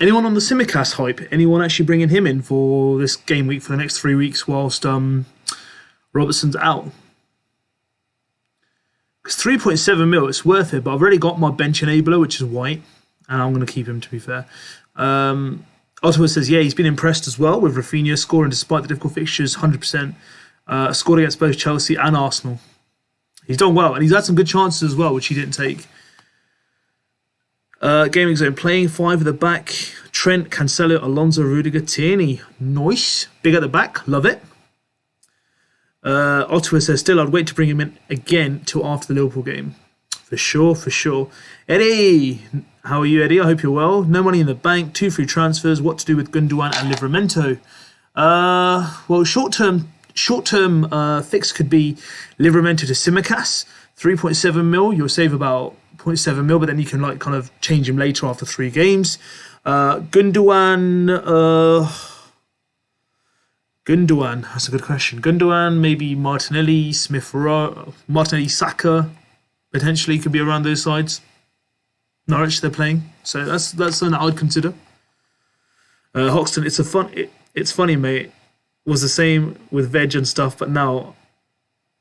Anyone on the Simicast hype? Anyone actually bringing him in for this game week for the next 3 weeks whilst Robertson's out? Because 3.7 mil, it's worth it, but I've already got my bench enabler, which is white, and I'm going to keep him, to be fair. Ottawa says, yeah, he's been impressed as well with Rafinha scoring despite the difficult fixtures, 100%. Scored against both Chelsea and Arsenal. He's done well, and he's had some good chances as well, which he didn't take. Gaming Zone, playing 5 at the back. Trent, Cancelo, Alonso, Rudiger, Tierney. Nice. Big at the back. Love it. Ottawa says, still, I'd wait to bring him in again till after the Liverpool game. For sure, for sure. Eddie, how are you, Eddie? I hope you're well. No money in the bank, 2 free transfers. What to do with Gundogan and Livramento? Well, short-term fix could be Livramento to Simicast. 3.7 mil. You'll save about 0.7 mil, but then you can like kind of change him later after 3 games. Gundogan, that's a good question. Gundogan, maybe Martinelli, Martinelli, Saka, potentially could be around those sides. Norwich they're playing, so that's something that I would consider. Hoxton, it's funny, mate. It was the same with veg and stuff, but now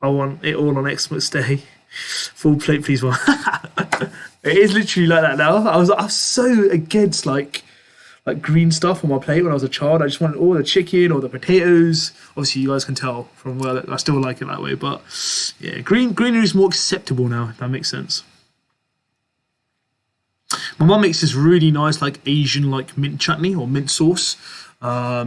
I want it all on Xmas Day. Full plate, please. One. It is literally like that now. I was so against like green stuff on my plate when I was a child. I just wanted all the chicken or the potatoes. Obviously, you guys can tell from where I still like it that way. But yeah, greenery is more acceptable now, if that makes sense. My mum makes this really nice like Asian like mint chutney or mint sauce. So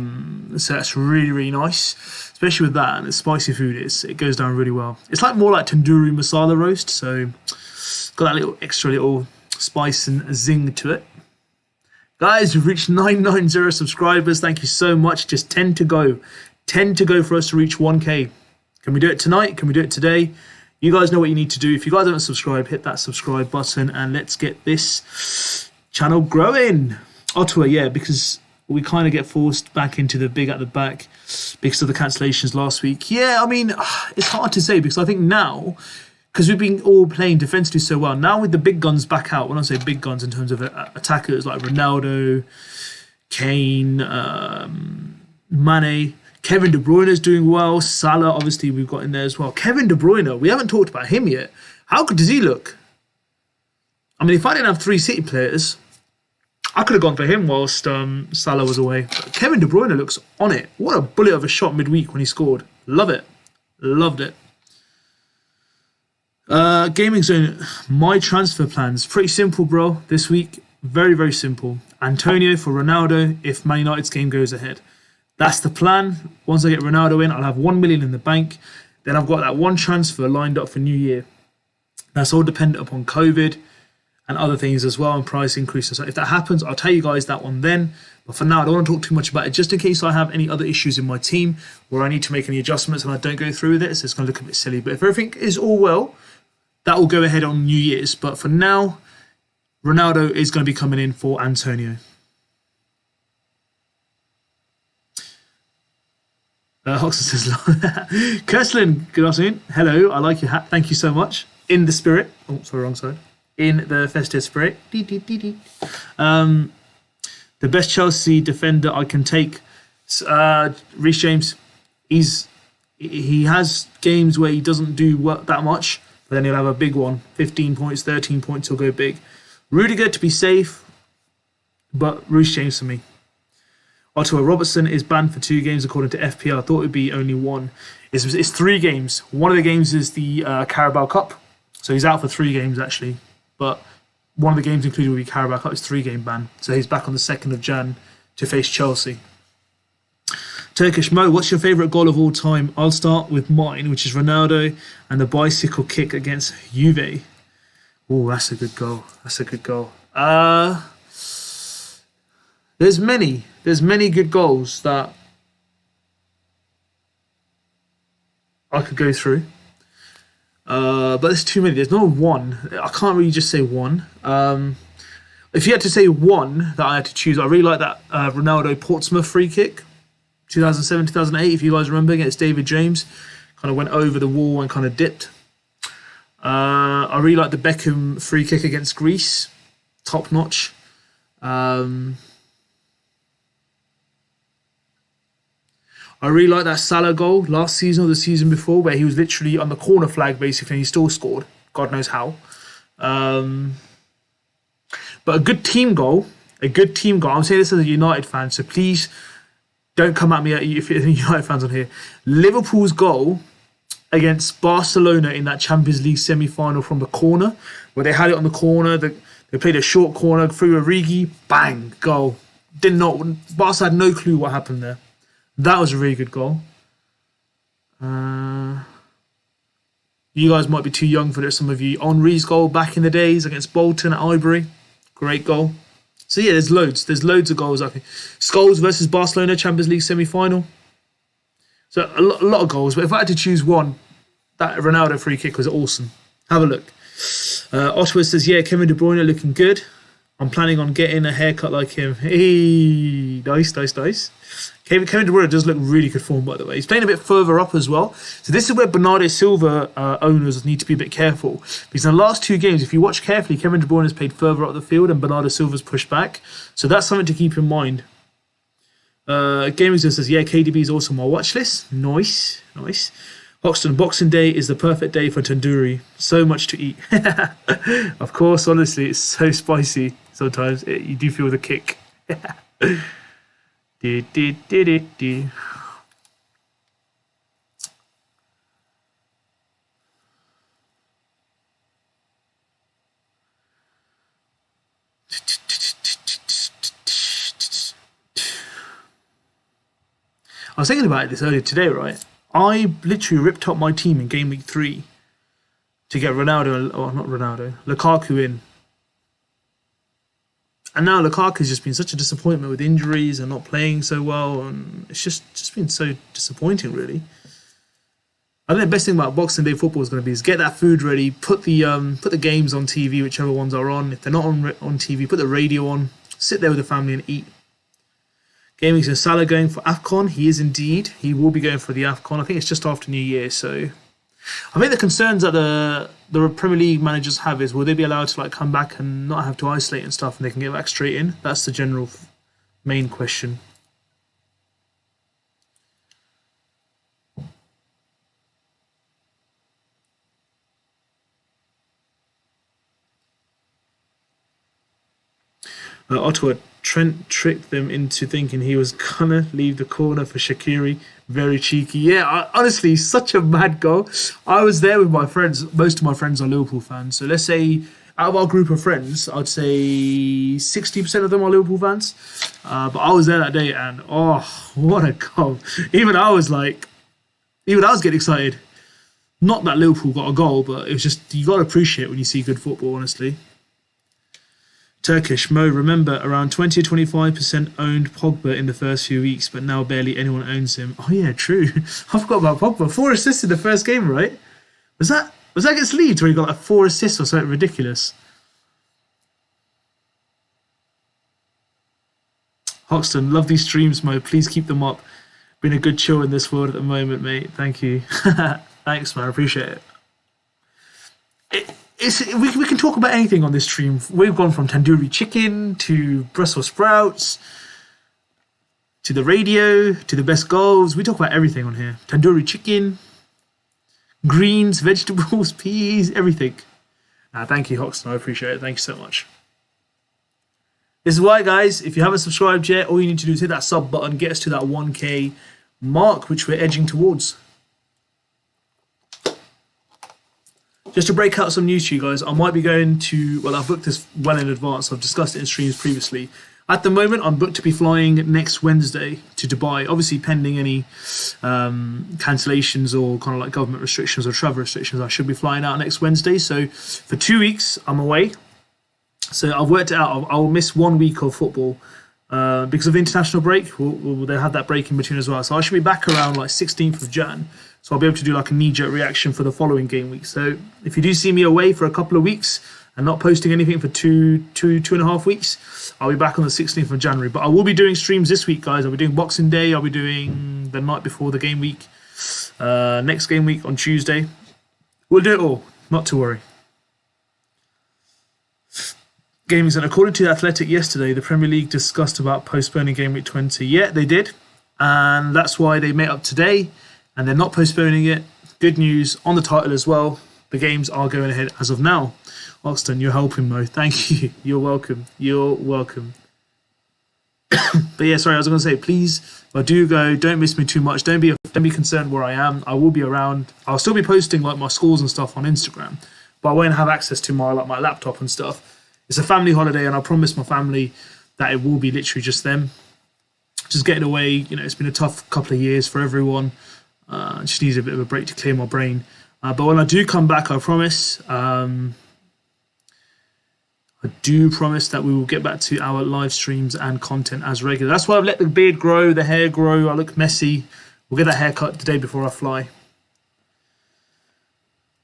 that's really, really nice, especially with that and it's spicy food. It goes down really well. It's like more like tandoori masala roast, so it's got that little extra little spice and zing to it. Guys, we've reached 990 subscribers. Thank you so much. Just 10 to go. 10 to go for us to reach 1k. Can we do it tonight? Can we do it today? You guys know what you need to do. If you guys haven't subscribed, hit that subscribe button and let's get this channel growing. Ottawa, yeah, because we kind of get forced back into the big at the back because of the cancellations last week. Yeah, I mean, it's hard to say because I think now, because we've been all playing defensively so well, now with the big guns back out, when I say big guns in terms of attackers like Ronaldo, Kane, Mane, Kevin De Bruyne is doing well. Salah, obviously, we've got in there as well. Kevin De Bruyne, we haven't talked about him yet. How good does he look? I mean, if I didn't have 3 City players, I could have gone for him whilst Salah was away. But Kevin De Bruyne looks on it. What a bullet of a shot midweek when he scored. Love it. Loved it. Gaming Zone, my transfer plans. Pretty simple, bro. This week, very, very simple. Antonio for Ronaldo if Man United's game goes ahead. That's the plan. Once I get Ronaldo in, I'll have 1 million in the bank. Then I've got that one transfer lined up for New Year. That's all dependent upon COVID and other things as well and price increases. So if that happens, I'll tell you guys that one then. But for now, I don't want to talk too much about it just in case I have any other issues in my team where I need to make any adjustments and I don't go through with it. So it's going to look a bit silly. But if everything is all well, that will go ahead on New Year's. But for now, Ronaldo is going to be coming in for Antonio. Hoxton says, Kirslin, good afternoon. Hello, I like your hat. Thank you so much. In the spirit. Oh, sorry, wrong side. In the festive spirit. The best Chelsea defender I can take, Reece James. He has games where he doesn't do that much, but then he'll have a big one. 15 points, 13 points, he'll go big. Rudiger to be safe, but Reece James for me. Ottawa, Robertson is banned for 2 games according to FPL. I thought it would be only 1. It's 3 games. One of the games is the Carabao Cup. So he's out for 3 games actually. But one of the games included will be Carabao Cup. It's 3-game ban. So he's back on the 2nd of Jan to face Chelsea. Turkish Mo, what's your favourite goal of all time? I'll start with mine, which is Ronaldo and the bicycle kick against Juve. Oh, that's a good goal. That's a good goal. There's many good goals that I could go through. But there's too many. There's no one. I can't really just say one. If you had to say one that I had to choose, I really like that Ronaldo Portsmouth free kick, 2007, 2008, if you guys remember, against David James. Kind of went over the wall and kind of dipped. I really like the Beckham free kick against Greece. Top notch. I really like that Salah goal last season or the season before where he was literally on the corner flag basically and he still scored. God knows how. But a good team goal. I'm saying this as a United fan, so please don't come at me if you're United fans on here. Liverpool's goal against Barcelona in that Champions League semi-final from the corner where they had it on the corner. They played a short corner through Origi. Bang, goal. Barca had no clue what happened there. That was a really good goal. You guys might be too young for this, some of you. Henry's goal back in the days against Bolton at Highbury. Great goal. So yeah, there's loads. There's loads of goals, I think. Scholes versus Barcelona, Champions League semi-final. So a lot of goals. But if I had to choose one, that Ronaldo free kick was awesome. Have a look. Ottawa says, yeah, Kevin De Bruyne looking good. I'm planning on getting a haircut like him. Hey, nice. Kevin De Bruyne does look really good form, by the way. He's playing a bit further up as well. So this is where Bernardo Silva owners need to be a bit careful. Because in the last 2 games, if you watch carefully, Kevin De Bruyne has played further up the field and Bernardo Silva's pushed back. So that's something to keep in mind. Gaming says, yeah, KDB is also on my watch list. Nice. Hoxton, Boxing Day is the perfect day for tandoori. So much to eat. Of course, honestly, it's so spicy sometimes. You do feel the kick. do, do, do, do, do. I was thinking about this earlier today, right? I literally ripped up my team in Game Week 3 to get Ronaldo, or not Ronaldo, Lukaku in. And now Lukaku's just been such a disappointment with injuries and not playing so well, and it's just been so disappointing, really. I think the best thing about Boxing Day football is going to be is get that food ready, put the games on TV, whichever ones are on. If they're not on TV, put the radio on, sit there with the family and eat. Gaming's and Salah going for AFCON. He is indeed. He will be going for the AFCON. I think it's just after New Year. So I think the concerns that the Premier League managers have is will they be allowed to like come back and not have to isolate and stuff, and they can get back straight in? That's the general main question. Ottawa, Trent tricked them into thinking he was gonna leave the corner for Shaqiri. Very cheeky. Yeah, honestly, such a mad goal. I was there with my friends. Most of my friends are Liverpool fans. So let's say out of our group of friends, I'd say 60% of them are Liverpool fans. But I was there that day and oh, what a goal. Even I was getting excited. Not that Liverpool got a goal, but it was just, you got to appreciate when you see good football, honestly. Turkish, Mo, remember around 20 or 25% owned Pogba in the first few weeks, but now barely anyone owns him. Oh yeah, true. I forgot about Pogba. 4 assists in the first game, right? Was that against Leeds where he got like 4 assists or something ridiculous? Hoxton, love these streams, Mo. Please keep them up. Been a good chill in this world at the moment, mate. Thank you. Thanks, man. I appreciate it. We can talk about anything on this stream. We've gone from tandoori chicken to Brussels sprouts to the radio to the best goals. We talk about everything on here. Tandoori chicken, greens, vegetables, peas, everything. Thank you, Hoxton. I appreciate it. Thank you so much. This is why, guys, if you haven't subscribed yet, all you need to do is hit that sub button, get us to that 1K mark, which we're edging towards. Just to break out some news to you guys, I might be going to, well, I've booked this well in advance. I've discussed it in streams previously. At the moment, I'm booked to be flying next Wednesday to Dubai, obviously pending any cancellations or kind of like government restrictions or travel restrictions. I should be flying out next Wednesday. So for 2 weeks, I'm away. So I've worked it out. I'll miss 1 week of football because of the international break. They'll have that break in between as well. So I should be back around like 16th of Jan. So I'll be able to do like a knee-jerk reaction for the following game week. So if you do see me away for a couple of weeks and not posting anything for two and a half weeks, I'll be back on the 16th of January. But I will be doing streams this week, guys. I'll be doing Boxing Day. I'll be doing the night before the game week. Next game week on Tuesday. We'll do it all. Not to worry. Gaming Zone. According to The Athletic yesterday, the Premier League discussed about postponing game week 20. Yeah, they did. And that's why they met up today. And they're not postponing it. Good news on the title as well. The games are going ahead as of now. Oxton, you're helping, Mo. Thank you. You're welcome. You're welcome. But yeah, sorry, I was going to say, please, if I do go, don't miss me too much. Don't be concerned where I am. I will be around. I'll still be posting like my scores and stuff on Instagram, but I won't have access to my laptop and stuff. It's a family holiday, and I promised my family that it will be literally just them. Just getting away. You know, it's been a tough couple of years for everyone. Just needs a bit of a break to clear my brain. But when I do come back, I promise. I do promise that we will get back to our live streams and content as regular. That's why I've let the beard grow, the hair grow. I look messy. We'll get that haircut the day before I fly.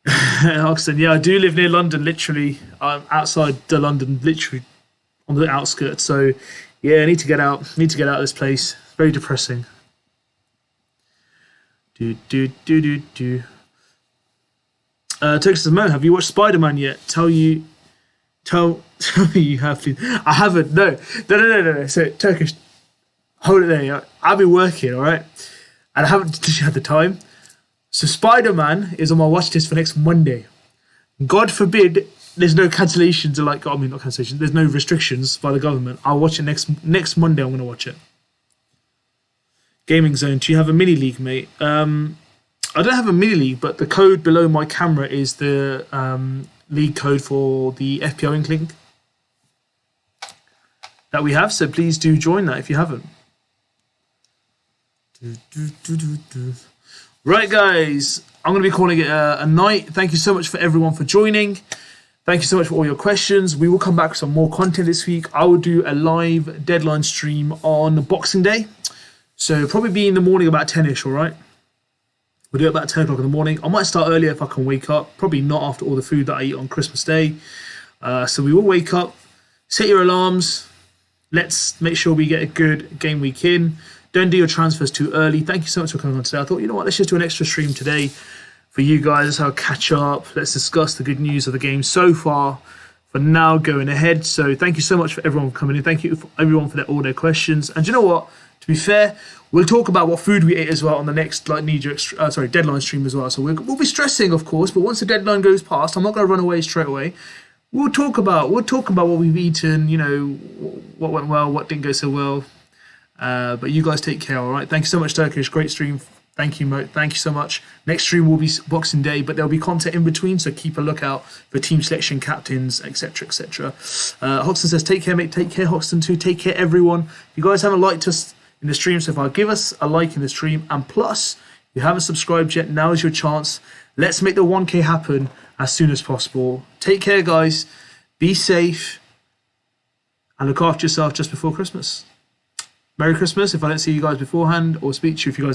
Oxton, yeah, I do live near London, literally. I'm outside the London, literally on the outskirts. So, yeah, I need to get out. Need to get out of this place. Very depressing. Turkish says, Mo, have you watched Spider-Man yet? Tell me you have, please. I haven't. No. So, Turkish, hold it there. I've been working, all right? And I haven't had the time. So Spider-Man is on my watch list for next Monday. God forbid there's no cancellations, or not cancellations, there's no restrictions by the government. I'll watch it next Monday. I'm going to watch it. Gaming Zone, do you have a mini league, mate? I don't have a mini league, but the code below my camera is the league code for the FPL Inkling that we have. So please do join that if you haven't. Right, guys, I'm going to be calling it a night. Thank you so much for everyone for joining. Thank you so much for all your questions. We will come back with some more content this week. I will do a live deadline stream on Boxing Day. So probably be in the morning about 10ish, all right? We'll do it about 10 o'clock in the morning. I might start earlier if I can wake up. Probably not after all the food that I eat on Christmas Day. So we will wake up, set your alarms. Let's make sure we get a good game week in. Don't do your transfers too early. Thank you so much for coming on today. I thought, you know what, let's just do an extra stream today for you guys. Let's have a catch up. Let's discuss the good news of the game so far for now going ahead. So thank you so much for everyone for coming in. Thank you for everyone for all their questions. And you know what? To be fair, we'll talk about what food we ate as well on the next deadline stream as well. So we'll be stressing, of course, but once the deadline goes past, I'm not going to run away straight away. We'll talk about what we've eaten, you know, what went well, what didn't go so well. But you guys take care, all right? Thank you so much, Turkish. Great stream. Thank you, Mo. Thank you so much. Next stream will be Boxing Day, but there'll be content in between, so keep a lookout for team selection, captains, etc., etc. Hoxton says, take care, mate. Take care, Hoxton, too. Take care, everyone. If you guys haven't liked us in the stream so far, give us a like in the stream. And plus, if you haven't subscribed yet, now is your chance. Let's make the 1K happen as soon as possible. Take care, guys. Be safe. And look after yourself just before Christmas. Merry Christmas if I don't see you guys beforehand, or speak to you if you guys